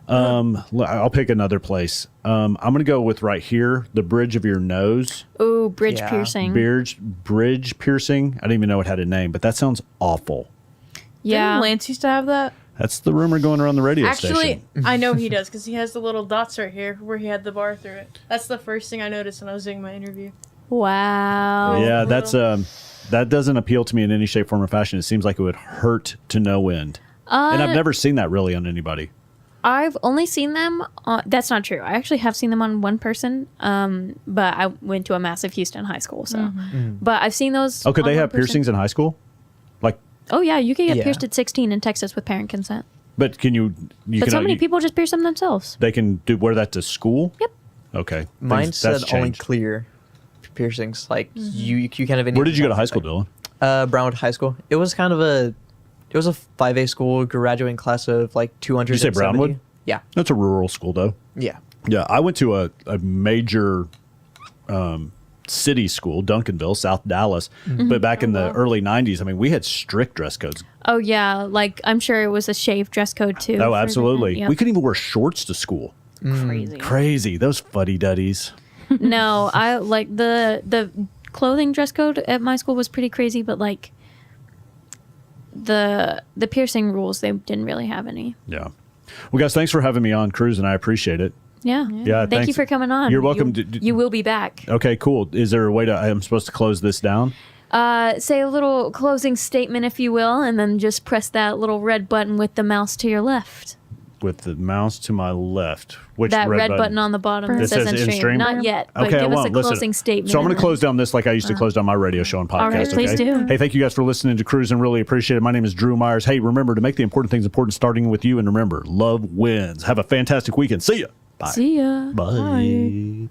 Speaker 5: I'll pick another place. I'm gonna go with right here, the bridge of your nose.
Speaker 1: Ooh, bridge
Speaker 3: Yeah.
Speaker 1: piercing.
Speaker 5: Bridge piercing. I didn't even know it had a name, but that sounds awful.
Speaker 1: Yeah.
Speaker 4: Didn't Lance used to have that?
Speaker 5: That's the rumor going around the radio
Speaker 4: Actually,
Speaker 5: station.
Speaker 4: I know he does because he has the little dots right here where he had the bar through it. That's the first thing I noticed when I was doing my interview.
Speaker 1: Wow.
Speaker 5: Yeah, that's that doesn't appeal to me in any shape, form, or fashion. It seems like it would hurt to no end. And I've never seen that really on anybody.
Speaker 1: I've only seen them on, that's not true. I actually have seen them on one person, but I went to a massive Houston high school, so. But I've seen those.
Speaker 5: Oh, could
Speaker 1: on
Speaker 5: they
Speaker 1: one
Speaker 5: have
Speaker 1: person.
Speaker 5: piercings in high school? Like,
Speaker 1: Oh yeah, you can get
Speaker 3: Yeah.
Speaker 1: pierced at 16 in Texas with parent consent.
Speaker 5: but can you
Speaker 1: But
Speaker 5: can
Speaker 1: so many
Speaker 5: you-
Speaker 1: people just pierce them themselves.
Speaker 5: They can wear that to school?
Speaker 1: Yep.
Speaker 5: Okay.
Speaker 3: mine
Speaker 5: That's
Speaker 3: said only
Speaker 5: changed.
Speaker 3: clear piercings. Like you can't have any.
Speaker 5: Where did you go to high school, Dylan?
Speaker 3: Brownwood High School. It was kind of a 5A school, graduating class of like 200.
Speaker 5: Did you say Brownwood?
Speaker 3: Yeah.
Speaker 5: That's a rural school, though.
Speaker 3: Yeah.
Speaker 5: Yeah, I went to a major city school, Duncanville, South Dallas. But back in the early 90s, I mean, we had strict dress codes.
Speaker 1: Oh yeah, like I'm sure it was a shaved dress code too.
Speaker 5: Oh, absolutely.
Speaker 1: Yep.
Speaker 5: We couldn't even wear shorts to school.
Speaker 1: Crazy.
Speaker 5: Crazy. Those fuddy duddies.
Speaker 1: No, I like the clothing dress code at my school was pretty crazy, but like the piercing rules, they didn't really have any.
Speaker 5: Yeah. Well, guys, thanks for having me on Cruisin. I appreciate it.
Speaker 1: Yeah.
Speaker 5: Yeah.
Speaker 1: Thank you for coming on.
Speaker 5: You're welcome.
Speaker 1: You will be back.
Speaker 5: Okay, cool. Is there a way I'm supposed to close this down?
Speaker 1: Say a little closing statement, if you will, and then just press that little red button with the mouse to your left.
Speaker 5: With the mouse to my left. Which
Speaker 1: That red button on the bottom that says end stream. Not yet, but give us a closing statement.
Speaker 5: So I'm going to close down this like I used to close down my radio show and podcast.
Speaker 1: All right, please do.
Speaker 5: Hey, thank you guys for listening to Cruisin. Really appreciate it. My name is Drew Myers. Hey, remember to make the important things important, starting with you. And remember, love wins. Have a fantastic weekend. See ya. Bye.
Speaker 1: See ya.
Speaker 5: Bye.